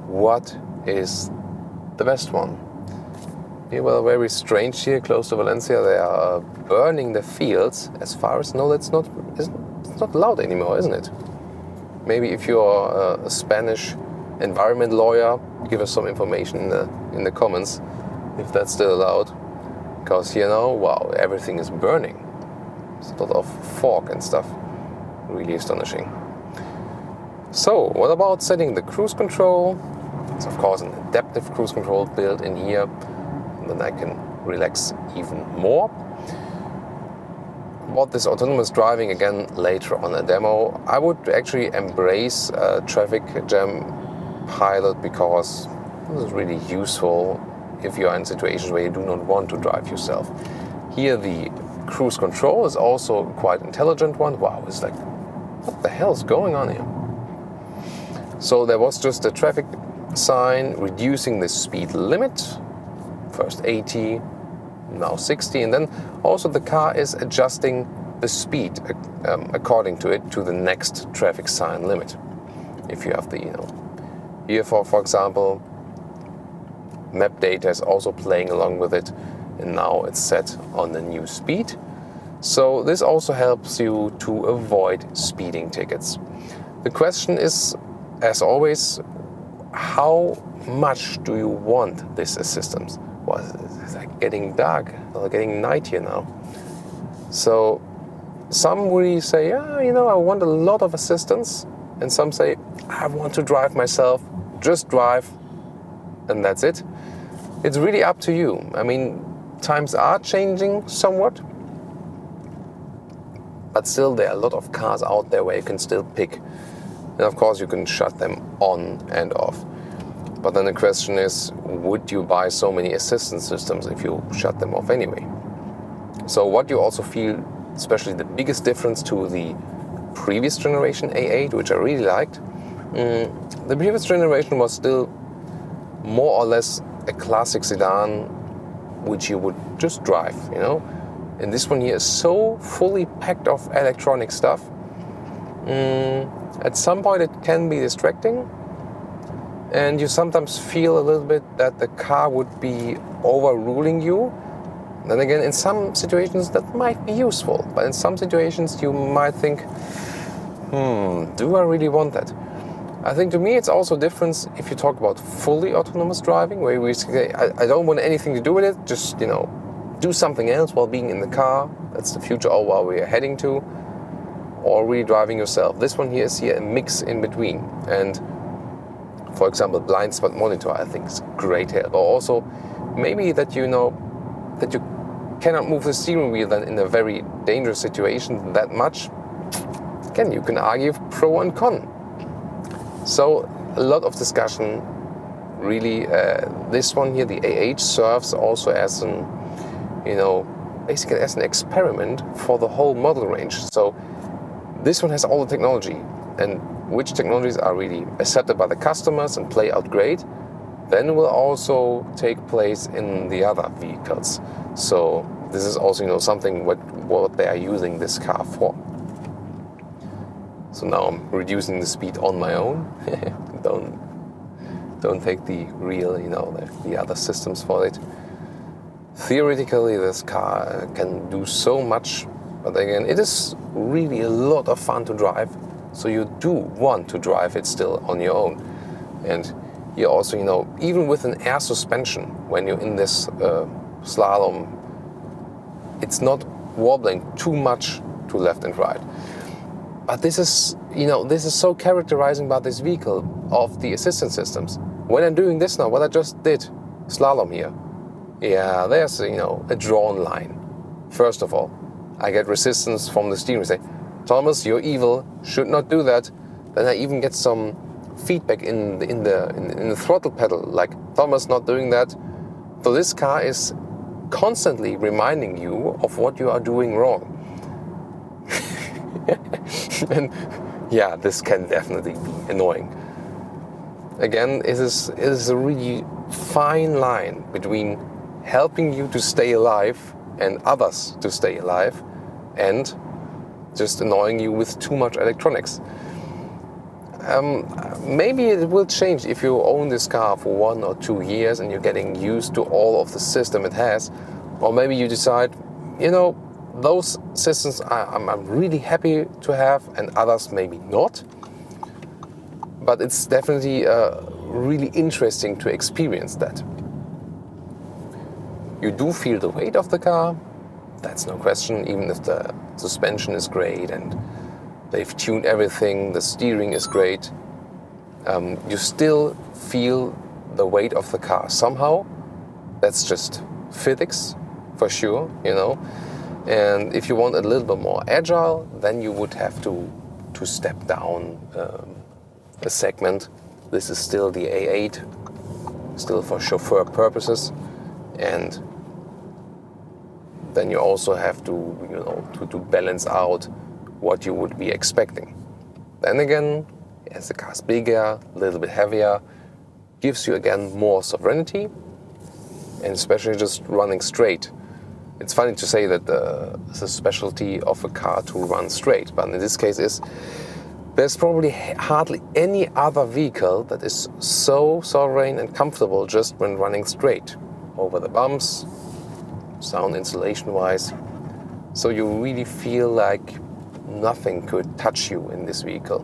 what is the best one? Very strange here, close to Valencia. They are burning the fields. As far as I know, it's not allowed anymore, isn't it? Maybe if you're a Spanish environment lawyer, give us some information in the comments if that's still allowed. Because here now, wow, everything is burning. It's a lot of fog and stuff. Really astonishing. So, what about setting the cruise control? It's of course an adaptive cruise control built in here. And then I can relax even more. About this autonomous driving, again, later on a demo, I would actually embrace traffic jam pilot because this is really useful if you are in situations where you do not want to drive yourself. Here the cruise control is also quite intelligent one. Wow, it's like, what the hell is going on here? So there was just a traffic sign reducing the speed limit. First 80, now 60, and then also the car is adjusting the speed according to it to the next traffic sign limit. If you have the, here for example, map data is also playing along with it, and now it's set on the new speed. So this also helps you to avoid speeding tickets. The question is, as always, how much do you want this assistance? Well, it's like getting dark, or getting night here now. So some really say, yeah, I want a lot of assistance. And some say, I want to drive myself, just drive, and that's it. It's really up to you. I mean, times are changing somewhat, but still there are a lot of cars out there where you can still pick. And of course you can shut them on and off. But then the question is, would you buy so many assistance systems if you shut them off anyway? So what you also feel, especially the biggest difference to the previous generation A8, which I really liked, the previous generation was still more or less a classic sedan which you would just drive, And this one here is so fully packed of electronic stuff. At some point it can be distracting, and you sometimes feel a little bit that the car would be overruling you. Then again, in some situations that might be useful, but in some situations you might think, do I really want that? I think to me it's also different if you talk about fully autonomous driving, where we say, I don't want anything to do with it, just, do something else while being in the car. That's the future of where we are heading to. Or really driving yourself. This one here is a mix in between. And for example, blind spot monitor, I think is great help. Or also maybe that that you cannot move the steering wheel then in a very dangerous situation that much. Again, you can argue pro and con. So a lot of discussion. Really, this one here, the A8, serves also as an, basically as an experiment for the whole model range. So this one has all the technology, and which technologies are really accepted by the customers and play out great, then will also take place in the other vehicles. So this is also, something what they are using this car for. So now I'm reducing the speed on my own. Don't take the real, the other systems for it. Theoretically, this car can do so much, but again, it is really a lot of fun to drive. So you do want to drive it still on your own. And you also, even with an air suspension, when you're in this slalom, it's not wobbling too much to left and right. But this is so characterizing about this vehicle of the assistance systems. When I'm doing this now, what I just did, slalom here, there's, a drawn line. First of all, I get resistance from the steering. Say, Thomas, you're evil, should not do that. Then I even get some feedback in the throttle pedal, like, Thomas, not doing that. So this car is constantly reminding you of what you are doing wrong. And this can definitely be annoying. Again, it is a really fine line between helping you to stay alive and others to stay alive, and just annoying you with too much electronics. Maybe it will change if you own this car for 1 or 2 years and you're getting used to all of the system it has. Or maybe you decide, those systems I'm really happy to have, and others maybe not. But it's definitely really interesting to experience that. You do feel the weight of the car, that's no question, even if the suspension is great and they've tuned everything, the steering is great. You still feel the weight of the car somehow. That's just physics, for sure, And if you want a little bit more agile, then you would have to step down a segment. This is still the A8, still for chauffeur purposes, and then you also have to balance out what you would be expecting. Then again, as the car's bigger, a little bit heavier, gives you again more sovereignty, and especially just running straight. It's funny to say that it's a specialty of a car to run straight, but in this case is There's probably hardly any other vehicle that is so sovereign and comfortable just when running straight over the bumps, sound insulation wise. So you really feel like nothing could touch you in this vehicle,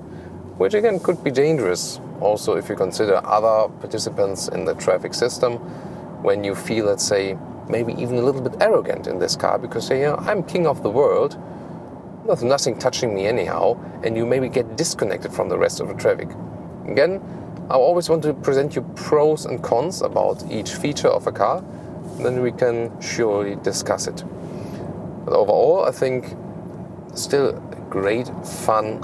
which again could be dangerous also if you consider other participants in the traffic system, when you feel, let's say, maybe even a little bit arrogant in this car because you know, I'm king of the world, there's nothing touching me anyhow, and you maybe get disconnected from the rest of the traffic. Again, I always want to present you pros and cons about each feature of a car, and then we can surely discuss it. But overall, I think still a great, fun,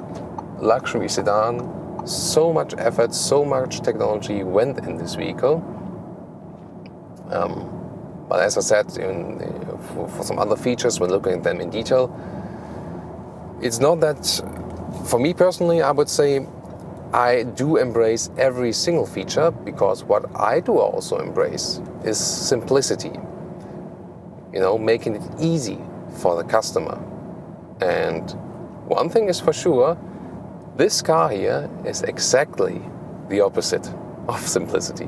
luxury sedan. So much effort, so much technology went in this vehicle. But as I said, for some other features, when looking at them in detail, it's not that, for me personally, I would say I do embrace every single feature, because what I do also embrace is simplicity. You know, making it easy for the customer. And one thing is for sure, this car here is exactly the opposite of simplicity.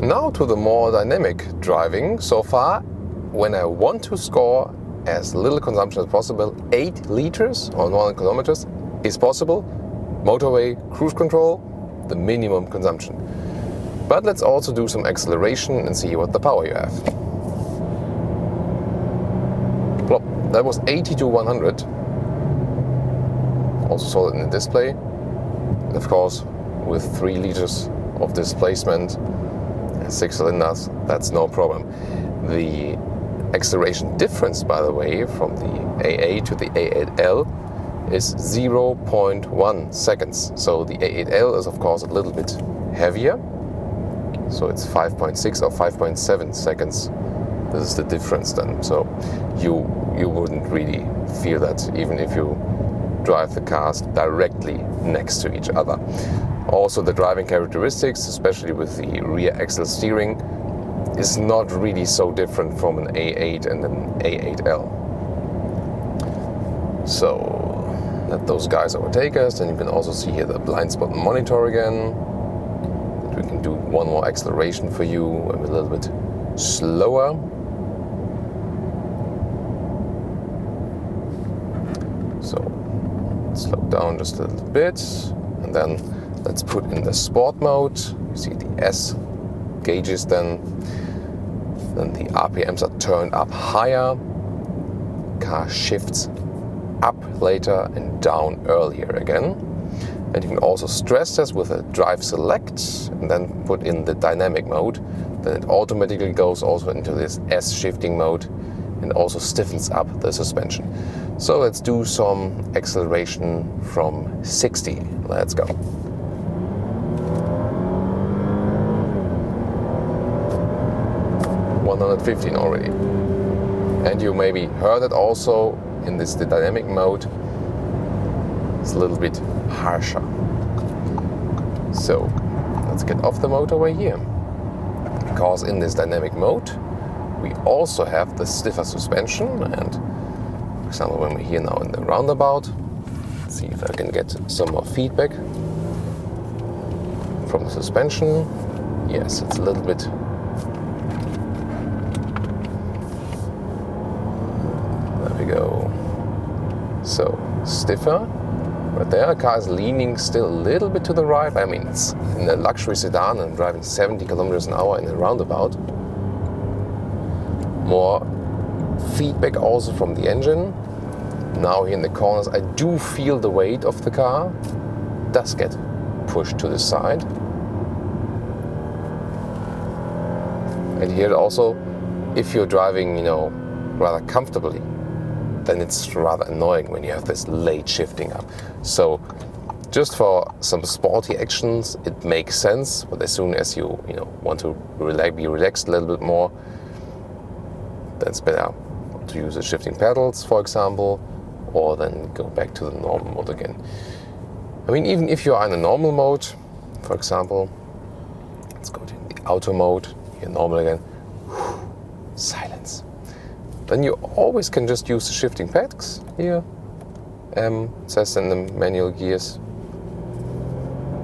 Now to the more dynamic driving. So far, when I want to score as little consumption as possible, 8 liters on 100 kilometers is possible. Motorway, cruise control, the minimum consumption. But let's also do some acceleration and see what the power you have. Plop, that was 80 to 100. Also saw it in the display. And of course, with 3 liters of displacement, 6 cylinders, that's no problem. The acceleration difference, by the way, from the A8 to the A8L is 0.1 seconds. So the A8L is of course a little bit heavier. So it's 5.6 or 5.7 seconds. This is the difference then. So you wouldn't really feel that even if you drive the cars directly next to each other. Also, the driving characteristics, especially with the rear axle steering, is not really so different from an A8 and an A8L. So let those guys overtake us. And you can also see here the blind spot monitor again. We can do one more acceleration for you, a little bit slower. So slow down just a little bit, and then let's put in the sport mode. You see the S gauges then the RPMs are turned up higher. Car shifts up later and down earlier again. And you can also stress test with a drive select and then put in the dynamic mode. Then it automatically goes also into this S shifting mode and also stiffens up the suspension. So let's do some acceleration from 60. Let's go. $115 already. And you maybe heard it also in the dynamic mode. It's a little bit harsher. So let's get off the motorway here. Because in this dynamic mode, we also have the stiffer suspension. And for example, when we're here now in the roundabout, let's see if I can get some more feedback from the suspension. Yes, it's a little bit. There we go. So stiffer. But the car is leaning still a little bit to the right. I mean, it's in a luxury sedan and driving 70 kilometers an hour in a roundabout. More feedback also from the engine. Now here in the corners, I do feel the weight of the car. It does get pushed to the side. And here also, if you're driving, rather comfortably, then it's rather annoying when you have this late shifting up. So just for some sporty actions, it makes sense. But as soon as you want to be relaxed a little bit more, then it's better to use the shifting pedals, for example, or then go back to the normal mode again. I mean, even if you are in a normal mode, for example, let's go to the auto mode, here normal again, silence. then you always can just use the shifting pegs here. M says in the manual gears.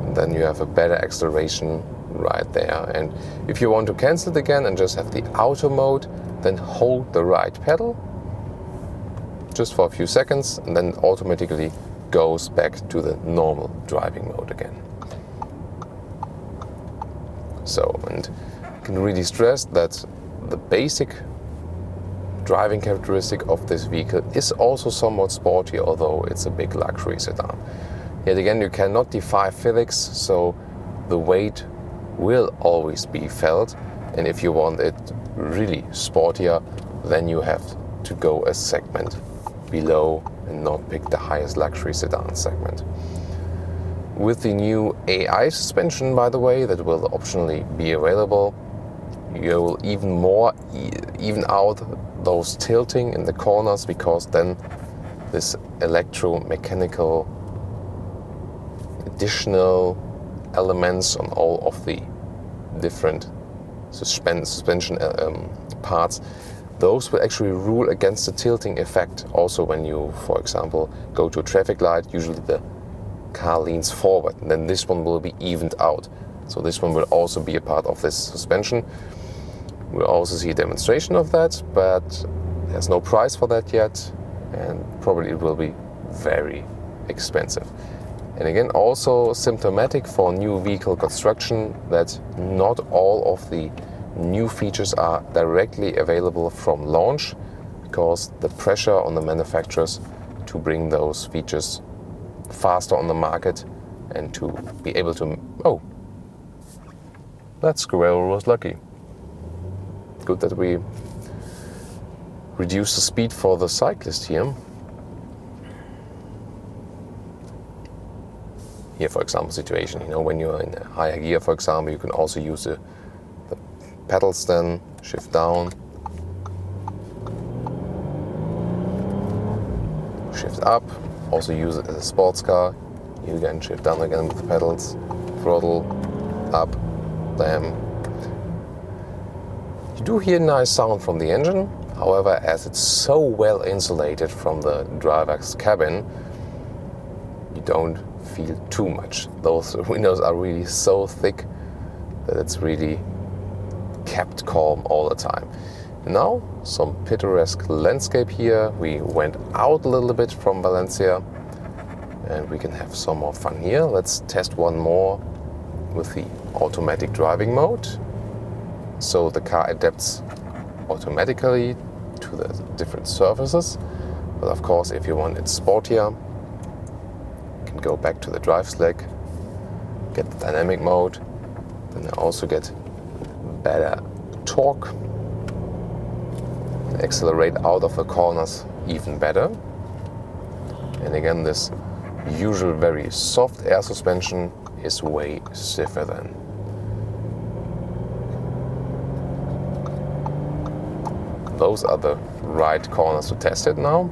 And then you have a better acceleration right there. And if you want to cancel it again and just have the auto mode, then hold the right pedal just for a few seconds, and then automatically goes back to the normal driving mode again. So, and I can really stress that the basic driving characteristic of this vehicle is also somewhat sporty, although it's a big luxury sedan. Yet again, you cannot defy physics, so the weight will always be felt, and if you want it really sportier, then you have to go a segment below and not pick the highest luxury sedan segment. With the new AI suspension, by the way, that will optionally be available, you will even out those tilting in the corners, because then this electromechanical additional elements on all of the different suspension parts, those will actually rule against the tilting effect. Also when you, for example, go to a traffic light, usually the car leans forward, and then this one will be evened out. So this one will also be a part of this suspension. We'll also see a demonstration of that, but there's no price for that yet, and probably it will be very expensive. And again, also symptomatic for new vehicle construction that not all of the new features are directly available from launch, because the pressure on the manufacturers to bring those features faster on the market and to be able to... Oh, that squirrel was lucky. Good that we reduce the speed for the cyclist here. Here, for example, situation, when you're in a higher gear, for example, you can also use the pedals then, shift down, shift up, also use it as a sports car. You can shift down again with the pedals, throttle, up, damn. You do hear nice sound from the engine, however, as it's so well insulated from the driver's cabin, you don't feel too much. Those windows are really so thick that it's really kept calm all the time. And now some picturesque landscape here. We went out a little bit from Valencia and we can have some more fun here. Let's test one more with the automatic driving mode. So the car adapts automatically to the different surfaces. But of course, if you want it sportier, you can go back to the drive slack, get the dynamic mode, then you also get better torque, accelerate out of the corners even better. And again, this usual very soft air suspension is way stiffer than. Those are the right corners to test it now.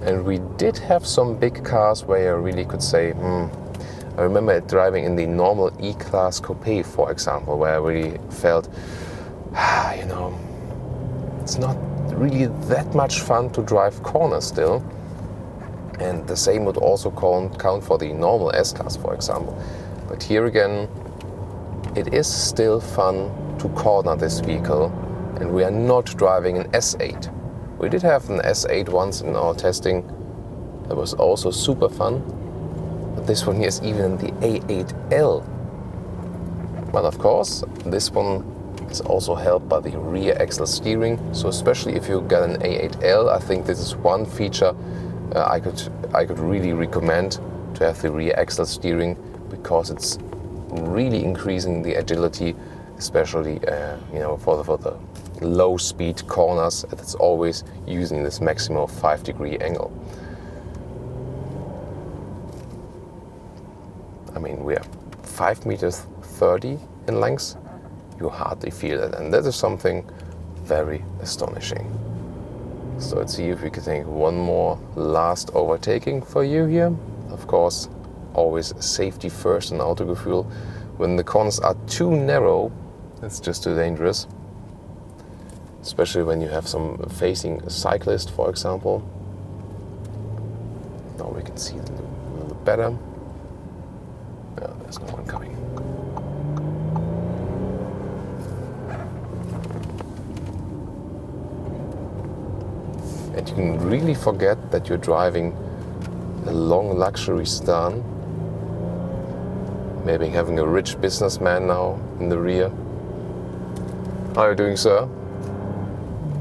And we did have some big cars where you really could say, I remember driving in the normal E-Class Coupe, for example, where I really felt, it's not really that much fun to drive corners still. And the same would also count for the normal S-Class, for example. But here again, it is still fun to corner this vehicle, and we are not driving an S8. We did have an S8 once in our testing. That was also super fun. But this one here is even the A8L. But of course, this one is also helped by the rear axle steering. So especially if you get an A8L, I think this is one feature I could really recommend, to have the rear axle steering, because it's really increasing the agility, especially for the low speed corners. It's always using this maximum 5-degree angle. I mean, we are 5 meters 30 in length. You hardly feel it, and that is something very astonishing. So let's see if we can take one more last overtaking for you here. Of course, always safety first in Autogefuehl. When the corners are too narrow, it's just too dangerous. especially when you have some facing a cyclist, for example. Now we can see it a little bit better. No, there's no one coming. And you can really forget that you're driving a long luxury sedan. Maybe having a rich businessman now in the rear. How are you doing, sir?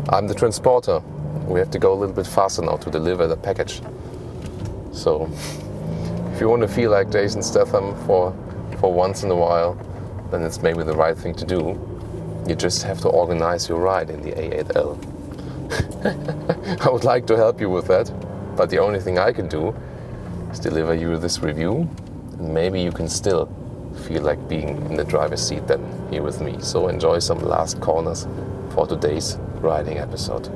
I'm the transporter. We have to go a little bit faster now to deliver the package. So, if you want to feel like Jason Statham for once in a while, then it's maybe the right thing to do. You just have to organize your ride in the A8L. I would like to help you with that, but the only thing I can do is deliver you this review, and maybe you can still feel like being in the driver's seat then here with me. So enjoy some last corners for today's riding episode.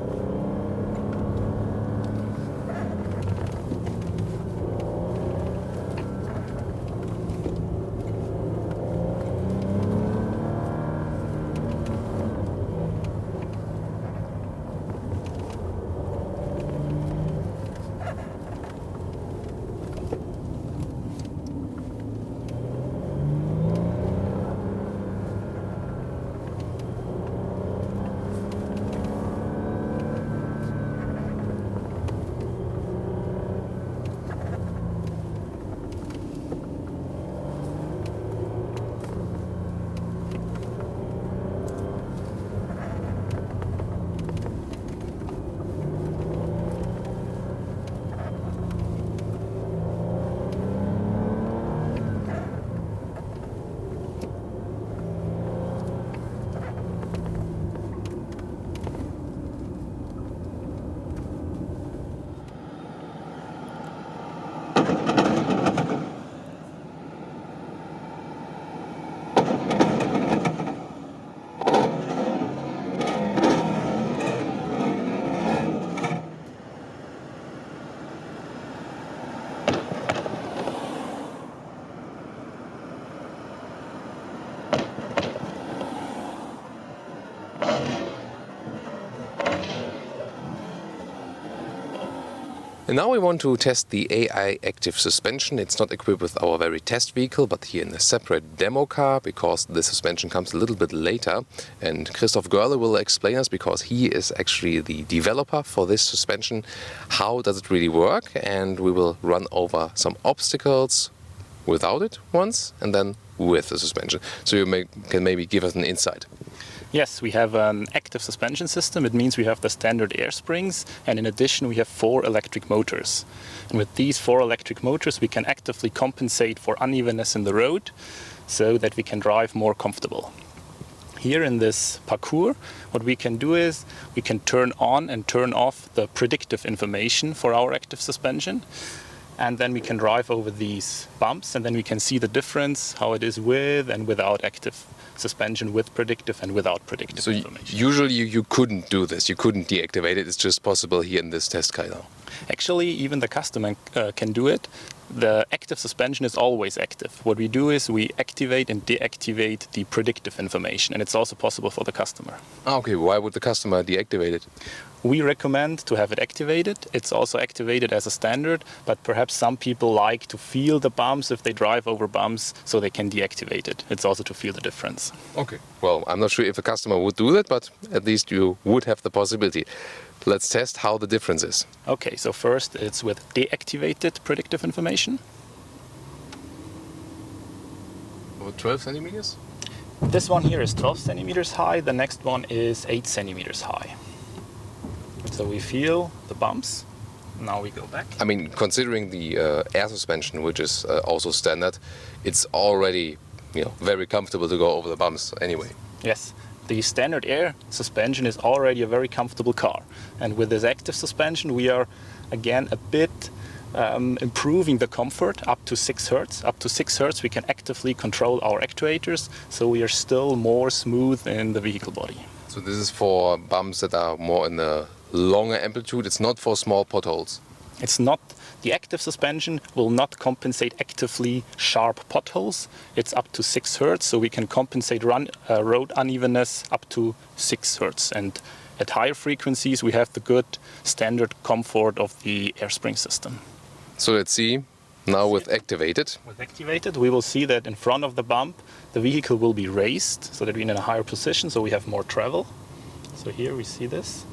And now we want to test the AI active suspension. It's not equipped with our very test vehicle, but here in a separate demo car, because the suspension comes a little bit later. And Christoph Görle will explain us, because he is actually the developer for this suspension, how does it really work. And we will run over some obstacles without it once, and then with the suspension. So you can maybe give us an insight. Yes, we have an active suspension system. It means we have the standard air springs, and in addition we have 4 electric motors. And with these 4 electric motors we can actively compensate for unevenness in the road so that we can drive more comfortable. Here in this parcours, what we can do is we can turn on and turn off the predictive information for our active suspension. And then we can drive over these bumps, and then we can see the difference, how it is with and without active suspension, with predictive and without predictive information. Usually you couldn't do this, you couldn't deactivate it, it's just possible here in this test car now. Actually, even the customer can do it. The active suspension is always active. What we do is we activate and deactivate the predictive information, and it's also possible for the customer. Okay, why would the customer deactivate it? We recommend to have it activated. It's also activated as a standard, but perhaps some people like to feel the bumps if they drive over bumps, so they can deactivate it. It's also to feel the difference. Okay, well, I'm not sure if a customer would do that, but at least you would have the possibility. Let's test how the difference is. Okay, so first it's with deactivated predictive information. Over 12 centimeters? This one here is 12 centimeters high, the next one is 8 centimeters high. So we feel the bumps. Now we go back. I mean, considering the air suspension, which is also standard, it's already very comfortable to go over the bumps anyway. Yes, the standard air suspension is already a very comfortable car. And with this active suspension, we are again a bit improving the comfort up to 6 Hertz. Up to 6 Hertz we can actively control our actuators, so we are still more smooth in the vehicle body. So this is for bumps that are more in the longer amplitude, it's not for small potholes? It's not. The active suspension will not compensate actively sharp potholes. It's up to 6 Hertz, so we can compensate road unevenness up to 6 Hertz. And At higher frequencies, we have the good standard comfort of the air spring system. So let's see now with activated. With activated, we will see that in front of the bump, the vehicle will be raised so that we're in a higher position, so we have more travel. So here we see this.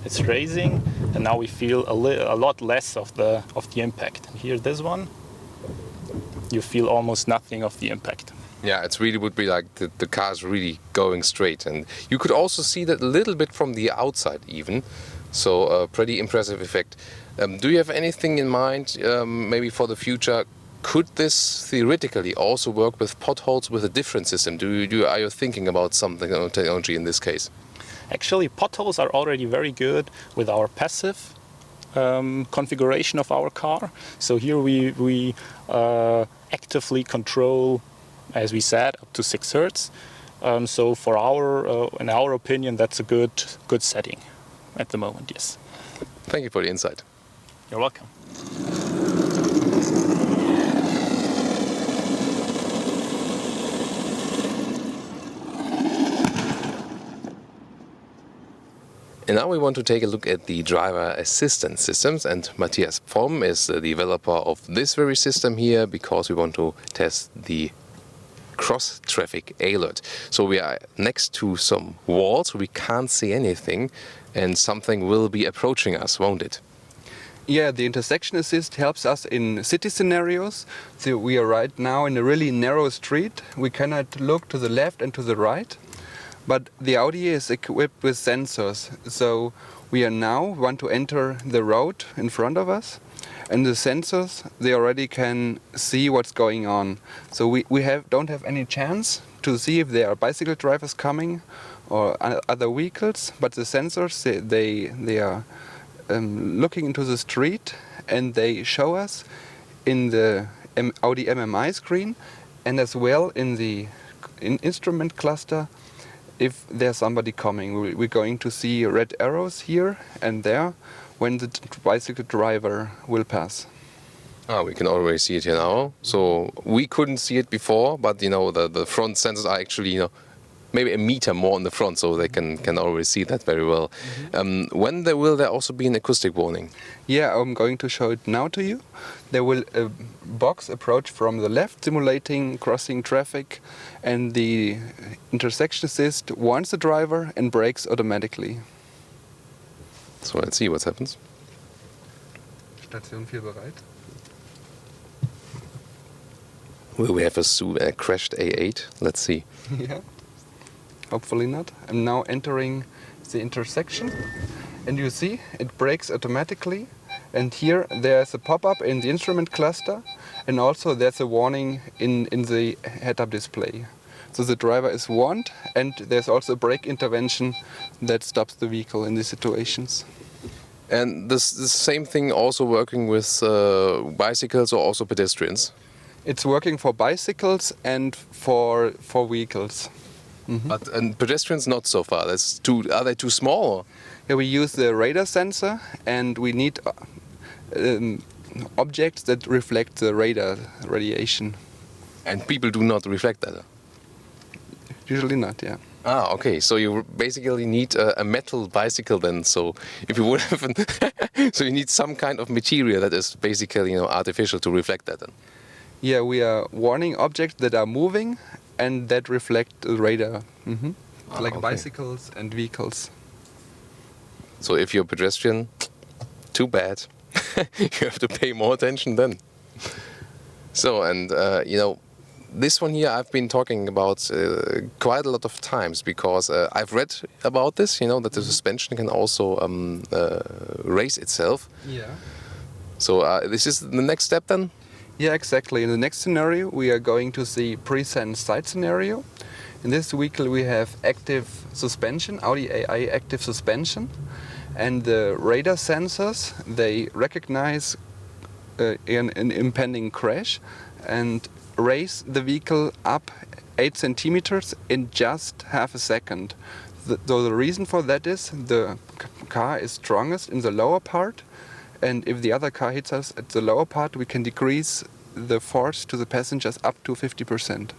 It's raising, and now we feel a lot less of the impact. And here, this one, you feel almost nothing of the impact. Yeah, it really would be like the car's really going straight. And you could also see that a little bit from the outside even. So a pretty impressive effect. Do you have anything in mind maybe for the future? Could this theoretically also work with potholes with a different system? Are you thinking about something on technology in this case? Actually, potholes are already very good with our passive configuration of our car. So here we actively control, as we said, up to 6 Hertz. So for in our opinion, that's a good setting at the moment, yes. Thank you for the insight. You're welcome. And now we want to take a look at the driver assistance systems, and Matthias Pfomm is the developer of this very system here because we want to test the cross-traffic alert. So we are next to some walls, we can't see anything, and something will be approaching us, won't it? Yeah, the intersection assist helps us in city scenarios. So we are right now in a really narrow street. We cannot look to the left and to the right. But the Audi is equipped with sensors. So we want to enter the road in front of us. And the sensors, they already can see what's going on. So we don't have any chance to see if there are bicycle drivers coming or other vehicles. But the sensors, they are looking into the street, and they show us in the Audi MMI screen and as well in the instrument cluster if there's somebody coming. We're going to see red arrows here and there when the bicycle driver will pass. We can already see it here now. So we couldn't see it before, but the front sensors are actually maybe a meter more on the front, so they can already see that very well. When will there also be an acoustic warning? Yeah, I'm going to show it now to you. There will a box approach from the left, simulating crossing traffic, and the intersection assist warns the driver and brakes automatically. So let's see what happens. Station 4 bereit. Will we have a crashed A8? Let's see. Yeah. Hopefully not. I'm now entering the intersection, and you see it brakes automatically, and here there's a pop-up in the instrument cluster, and also there's a warning in the head-up display. So the driver is warned, and there's also a brake intervention that stops the vehicle in these situations. And the same thing also working with bicycles or also pedestrians? It's working for bicycles and for vehicles. Mm-hmm. But pedestrians not so far. Are they too small? Or? Yeah, we use the radar sensor, and we need objects that reflect the radar radiation. And people do not reflect that? Usually not, yeah. Okay. So you basically need a metal bicycle then. So if you would have, so you need some kind of material that is basically artificial to reflect that then. Yeah, we are warning objects that are moving and that reflect the radar. Mm-hmm. Like okay. Bicycles and vehicles. So if you're a pedestrian, too bad. You have to pay more attention then. So, and this one here I've been talking about quite a lot of times because I've read about this, that the suspension can also raise itself. Yeah. So this is the next step then? Yeah, exactly. In the next scenario, we are going to see pre-sense side scenario. In this vehicle, we have active suspension, Audi A8 active suspension, and the radar sensors, they recognize an impending crash and raise the vehicle up 8 centimeters in just half a second. The reason for that is the car is strongest in the lower part, and if the other car hits us at the lower part, we can decrease the force to the passengers up to 50%.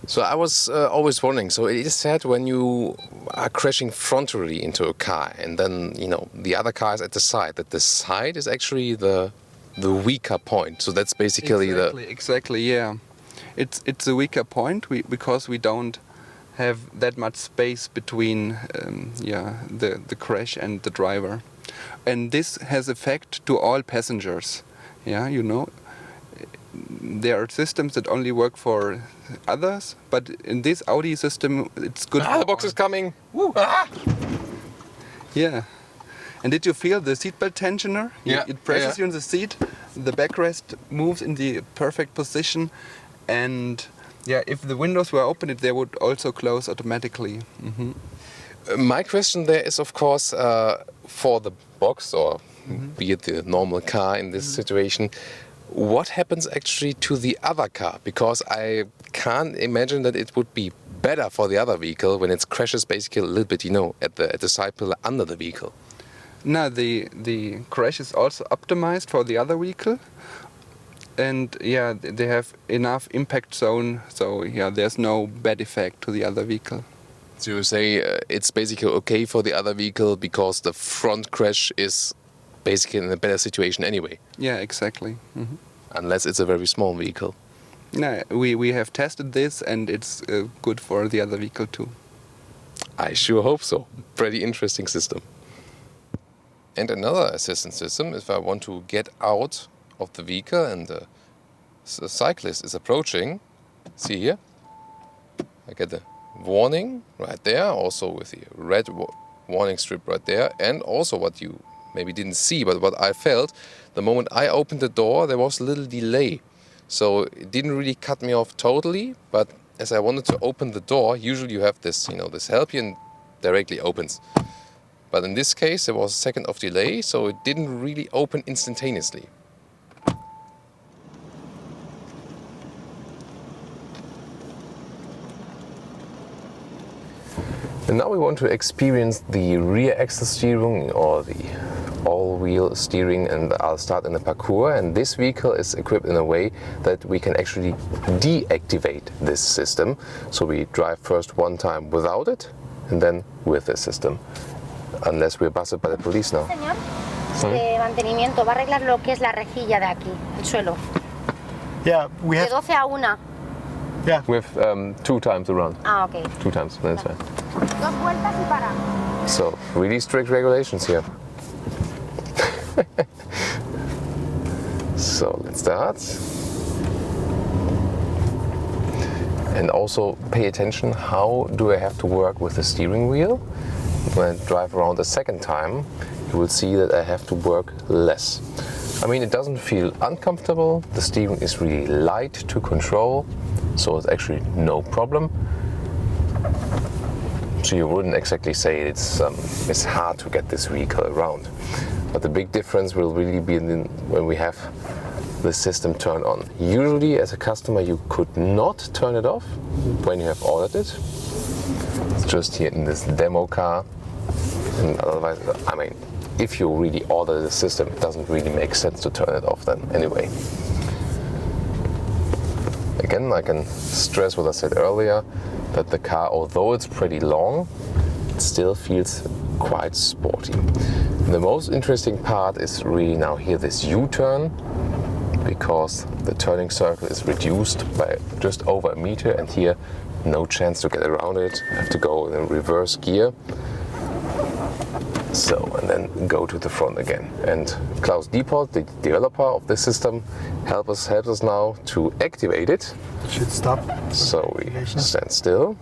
So I was always wondering, so it is said when you are crashing frontally into a car and then, the other car is at the side, that the side is actually the weaker point. So that's basically Exactly, yeah. It's a weaker point because we don't have that much space between the crash and the driver. And this has effect to all passengers. Yeah, there are systems that only work for others, but in this Audi system, it's good. the box is coming. Woo. Ah! Yeah. And did you feel the seatbelt tensioner? Yeah. It presses you in the seat. The backrest moves in the perfect position, and if the windows were open, they would also close automatically. Mm-hmm. My question there is, of course, for the box or be it the normal car in this situation, what happens actually to the other car? Because I can't imagine that it would be better for the other vehicle when it crashes basically a little bit, at the side pillar under the vehicle. No, the crash is also optimized for the other vehicle, and they have enough impact zone, so there's no bad effect to the other vehicle. So you say it's basically okay for the other vehicle because the front crash is basically in a better situation anyway. Yeah, exactly. Mm-hmm. Unless it's a very small vehicle. No, we have tested this, and it's good for the other vehicle too. I sure hope so. Pretty interesting system. And another assistance system, if I want to get out of the vehicle and the cyclist is approaching, see here, I get the warning right there, also with the red warning strip right there, and also what you maybe didn't see, but what I felt, the moment I opened the door, there was a little delay. So it didn't really cut me off totally, but as I wanted to open the door, usually you have this, this help you and directly opens. But in this case, there was a second of delay, so it didn't really open instantaneously. And now we want to experience the rear axle steering or the all-wheel steering, and I'll start in the parkour. And this vehicle is equipped in a way that we can actually deactivate this system. So we drive first one time without it and then with this system. Unless we're busted by the police now. Señor, de mantenimiento, va a arreglar lo que es la rejilla de aquí, el suelo. Yeah, we De have. 12 a 1. Yeah, With 2 times around. Ah, ok. 2 times, that's fine. 2 vueltas y para. So, really strict regulations here. So, let's start. And also pay attention, how do I have to work with the steering wheel? When I drive around the second time, you will see that I have to work less. I mean, it doesn't feel uncomfortable. The steering is really light to control, so it's actually no problem. So you wouldn't exactly say it's hard to get this vehicle around. But the big difference will really be when we have the system turned on. Usually, as a customer, you could not turn it off when you have ordered it. It's just here in this demo car. And otherwise, I mean, if you really order the system, it doesn't really make sense to turn it off then anyway. Again, I can stress what I said earlier, that the car, although it's pretty long, it still feels quite sporty. The most interesting part is really now here this U-turn, because the turning circle is reduced by just over a meter, and here no chance to get around it. I have to go in reverse gear. So, and then go to the front again. And Klaus Diepold, the developer of this system, helps us now to activate it. it should stop. So we stand still.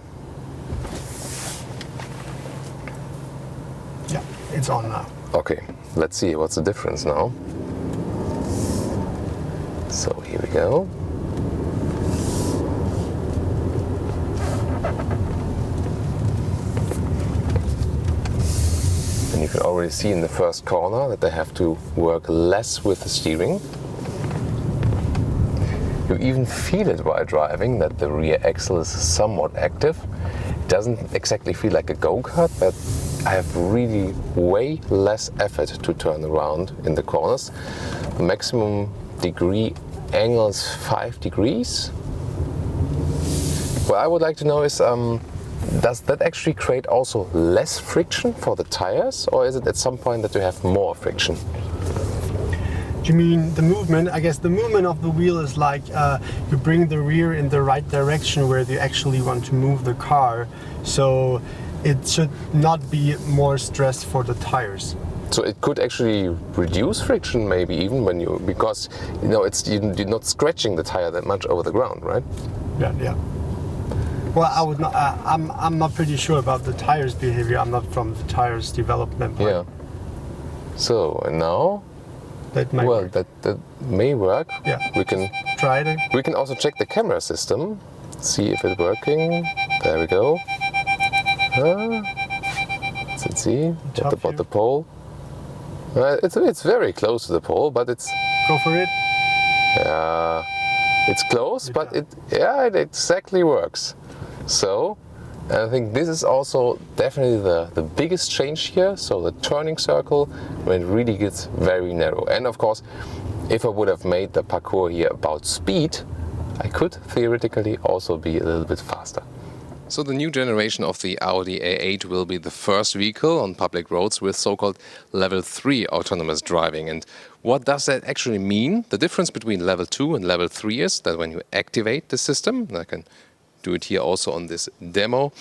Yeah, it's on now. Okay, let's see what's the difference now. So here we go. And you can already see in the first corner that I have to work less with the steering. You even feel it while driving, that the rear axle is somewhat active. It doesn't exactly feel like a go-kart, but I have really way less effort to turn around in the corners. The maximum degree angle is 5 degrees. What I would like to know is, does that actually create also less friction for the tires, or is it at some point that you have more friction? Do you mean the movement? I guess the movement of the wheel is like you bring the rear in the right direction where you actually want to move the car. So it should not be more stress for the tires. So it could actually reduce friction, maybe even when you, because you're not scratching the tire that much over the ground, right? Yeah. Well, I would not. I'm not pretty sure about the tires' behavior. I'm not from the tires development part. Yeah. So and now, That might work. that may work. Yeah. We can Try it. We can also check the camera system, see if it's working. There we go. Let's see. Top About view. the pole. It's very close to the pole, but it's Go for it. it's close, Good but job. it exactly works. So, and I think this is also definitely the biggest change here. So the turning circle, when it really gets very narrow. And of course, if I would have made the parkour here about speed, I could theoretically also be a little bit faster. So the new generation of the Audi A8 will be the first vehicle on public roads with so-called level 3 autonomous driving. And what does that actually mean? The difference between level 2 and level 3 is that when you activate the system, and I can do it here also on this demo,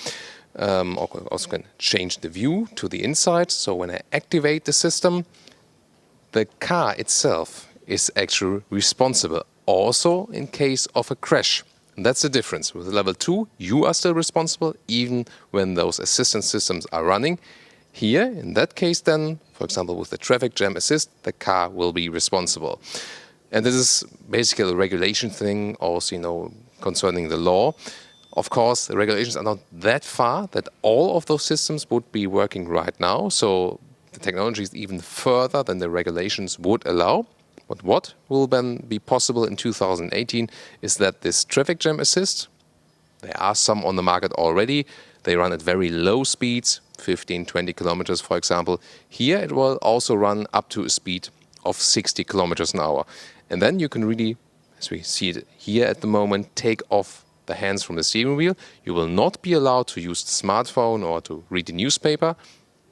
also can change the view to the inside. So when I activate the system, the car itself is actually responsible, also in case of a crash. And that's the difference. With level 2, you are still responsible even when those assistance systems are running. Here, in that case then, for example with the traffic jam assist, the car will be responsible. And this is basically a regulation thing, also concerning the law. Of course, the regulations are not that far that all of those systems would be working right now. So the technology is even further than the regulations would allow. But what will then be possible in 2018 is that this traffic jam assist, there are some on the market already, they run at very low speeds, 15, 20 kilometers for example. Here it will also run up to a speed of 60 kilometers an hour. And then you can really, as we see it here at the moment, take off the hands from the steering wheel. You will not be allowed to use the smartphone or to read the newspaper.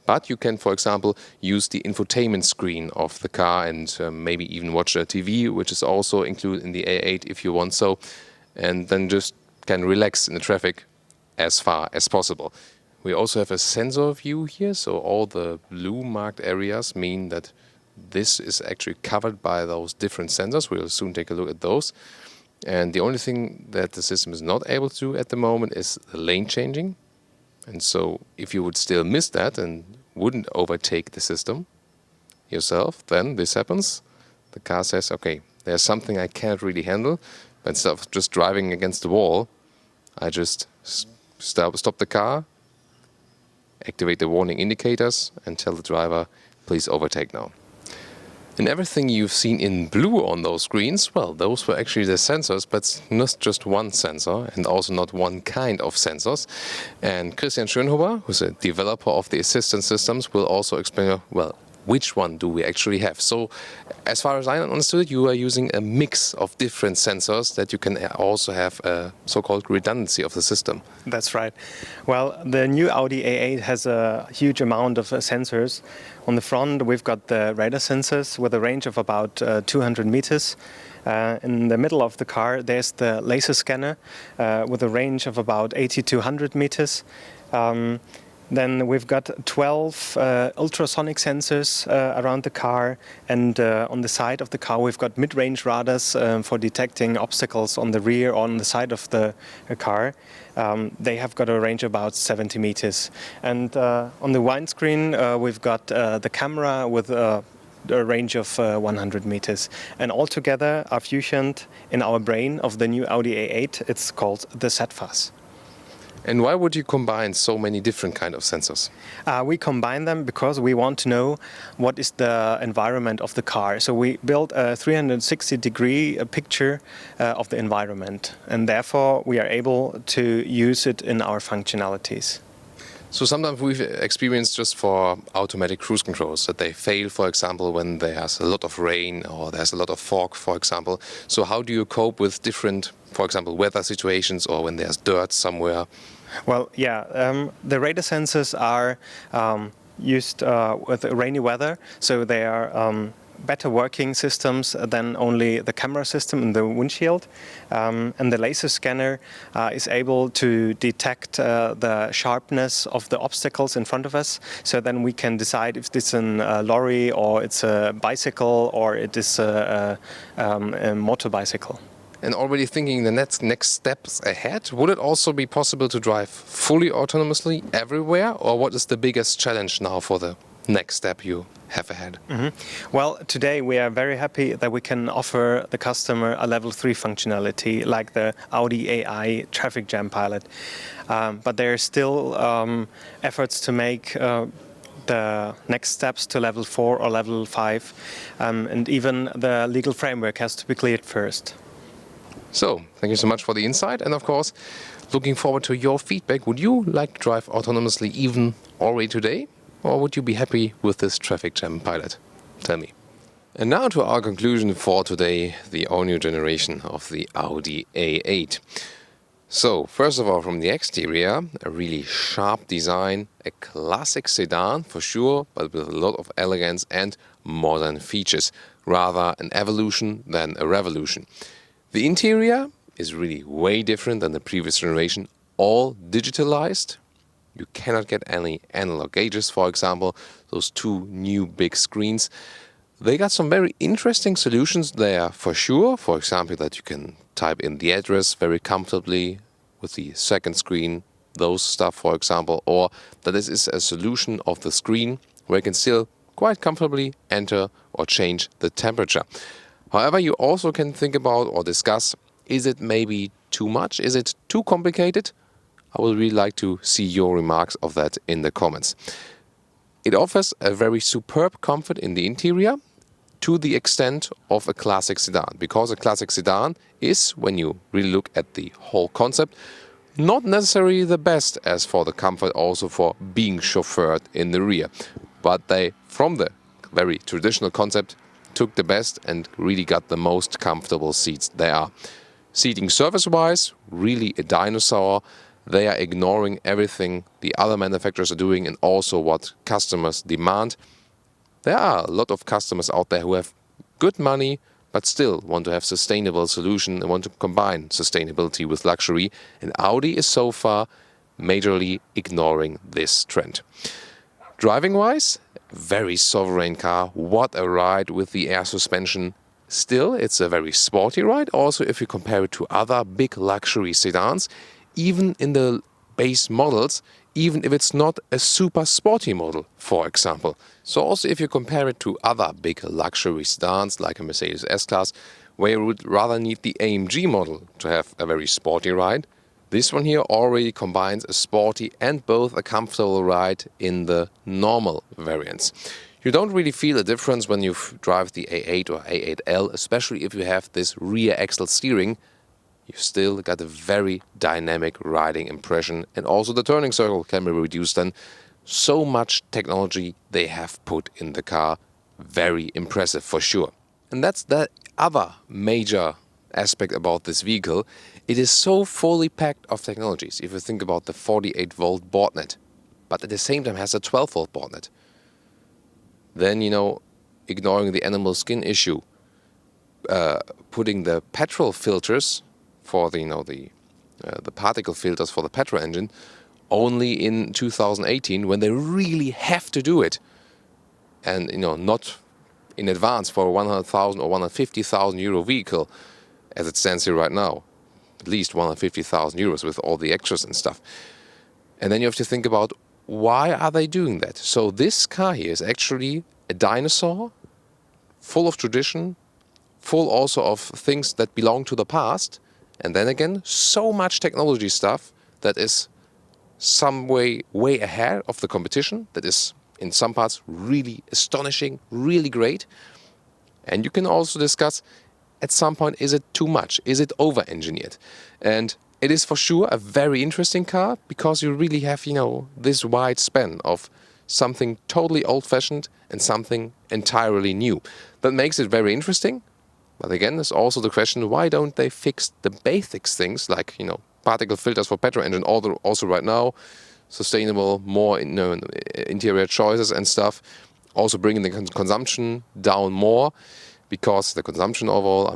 But you can, for example, use the infotainment screen of the car and maybe even watch a TV, which is also included in the A8 if you want so, and then just can relax in the traffic as far as possible. We also have a sensor view here, so all the blue marked areas mean that this is actually covered by those different sensors. We'll soon take a look at those. And the only thing that the system is not able to do at the moment is the lane changing. And so if you would still miss that and wouldn't overtake the system yourself, then this happens. The car says, okay, there's something I can't really handle. But instead of just driving against the wall, I just stop the car, activate the warning indicators and tell the driver, please overtake now. And everything you've seen in blue on those screens, well, those were actually the sensors, but not just one sensor and also not one kind of sensors. And Christian Schönhuber, who's a developer of the assistance systems, will also explain, well, which one do we actually have? So, as far as I understood, you are using a mix of different sensors that you can also have a so-called redundancy of the system. That's right. Well, the new Audi A8 has a huge amount of sensors. On the front, we've got the radar sensors with a range of about 200 meters. In the middle of the car, there's the laser scanner with a range of about 80 to 100 meters. Then we've got 12 ultrasonic sensors around the car, and on the side of the car we've got mid-range radars for detecting obstacles on the rear or on the side of the car. They have got a range of about 70 meters. And on the windscreen we've got the camera with a range of 100 meters. And altogether are fusioned in our brain of the new Audi A8. It's called the ZFAS. And why would you combine so many different kind of sensors? We combine them because we want to know what is the environment of the car. So we build a 360-degree picture of the environment, and therefore we are able to use it in our functionalities. So sometimes we've experienced just for automatic cruise controls that they fail, for example, when there's a lot of rain or there's a lot of fog, for example. So how do you cope with different for example, weather situations or when there's dirt somewhere? Well, yeah, the radar sensors are used with rainy weather, so they are better working systems than only the camera system in the windshield. And the laser scanner is able to detect the sharpness of the obstacles in front of us, so then we can decide if it's a lorry or it's a bicycle or it is a motor bicycle. And already thinking the next steps ahead, would it also be possible to drive fully autonomously everywhere, or what is the biggest challenge now for the next step you have ahead? Well, today we are very happy that we can offer the customer a level 3 functionality like the Audi A8 traffic jam pilot. But there are still efforts to make the next steps to level 4 or level 5, and even the legal framework has to be cleared first. So, thank you so much for the insight, and of course, looking forward to your feedback. Would you like to drive autonomously even already today? Or would you be happy with this traffic jam pilot? Tell me. And now to our conclusion for today, the all-new generation of the Audi A8. So, first of all, from the exterior, a really sharp design, a classic sedan for sure, but with a lot of elegance and modern features. Rather an evolution than a revolution. The interior is really way different than the previous generation, all digitalized. You cannot get any analog gauges, for example, those two new big screens. They got some very interesting solutions there for sure. For example, that you can type in the address very comfortably with the second screen, those stuff, for example, or that this is a solution of the screen where you can still quite comfortably enter or change the temperature. However, you also can think about or discuss, is it maybe too much? Is it too complicated? I would really like to see your remarks of that in the comments. It offers a very superb comfort in the interior to the extent of a classic sedan, because a classic sedan is, when you really look at the whole concept, not necessarily the best as for the comfort also for being chauffeured in the rear. But they, from the very traditional concept, took the best and really got the most comfortable seats there are. Seating surface-wise, really a dinosaur. They are ignoring everything the other manufacturers are doing and also what customers demand. There are a lot of customers out there who have good money but still want to have sustainable solution and want to combine sustainability with luxury. And Audi is so far majorly ignoring this trend. Driving-wise, very sovereign car. What a ride with the air suspension. Still, it's a very sporty ride. Also, if you compare it to other big luxury sedans, even in the base models, even if it's not a super sporty model, for example. So also if you compare it to other big luxury sedans like a Mercedes S-Class, where you would rather need the AMG model to have a very sporty ride, this one here already combines a sporty and both a comfortable ride in the normal variants. You don't really feel a difference when you drive the A8 or A8L, especially if you have this rear axle steering. You still got a very dynamic riding impression, and also the turning circle can be reduced. And so much technology they have put in the car, very impressive for sure. And that's the other major aspect about this vehicle. It is so fully packed of technologies. If you think about the 48-volt board net, but at the same time has a 12-volt board net. Then, ignoring the animal skin issue, putting the petrol filters for the particle filters for the petrol engine only in 2018 when they really have to do it, and not in advance for a 100,000 or 150,000 euro vehicle as it stands here right now, at least 150,000 euros with all the extras and stuff. And then you have to think about, why are they doing that? So this car here is actually a dinosaur, full of tradition, full also of things that belong to the past. And then again, so much technology stuff that is some way ahead of the competition, that is in some parts really astonishing, really great. And you can also discuss, at some point, is it too much? Is it over-engineered? And it is for sure a very interesting car, because you really have, this wide span of something totally old-fashioned and something entirely new. That makes it very interesting. But again, there's also the question, why don't they fix the basic things like, particle filters for petrol engine, also right now, sustainable, more interior choices and stuff, also bringing the consumption down more, because the consumption overall,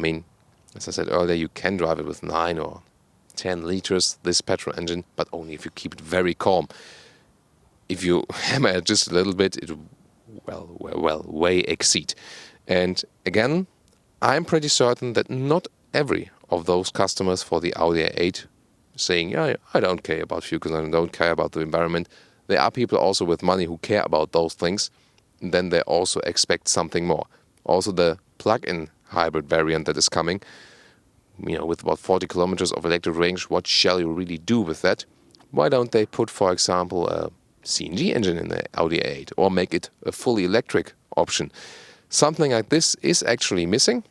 as I said earlier, you can drive it with 9 or 10 liters, this petrol engine, but only if you keep it very calm. If you hammer it just a little bit, it will way exceed. And again, I'm pretty certain that not every of those customers for the Audi A8 saying, yeah, I don't care about fuel consumption, I don't care about the environment. There are people also with money who care about those things. And then they also expect something more. Also the plug-in hybrid variant that is coming, with about 40 kilometers of electric range, what shall you really do with that? Why don't they put, for example, a CNG engine in the Audi A8 or make it a fully electric option? Something like this is actually missing.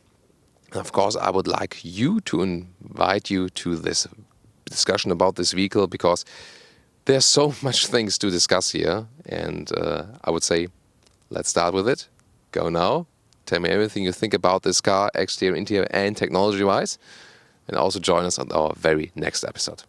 Of course, I would like to invite you to this discussion about this vehicle, because there's so much things to discuss here. And I would say, let's start with it. Go now. Tell me everything you think about this car, exterior, interior, and technology-wise. And also join us on our very next episode.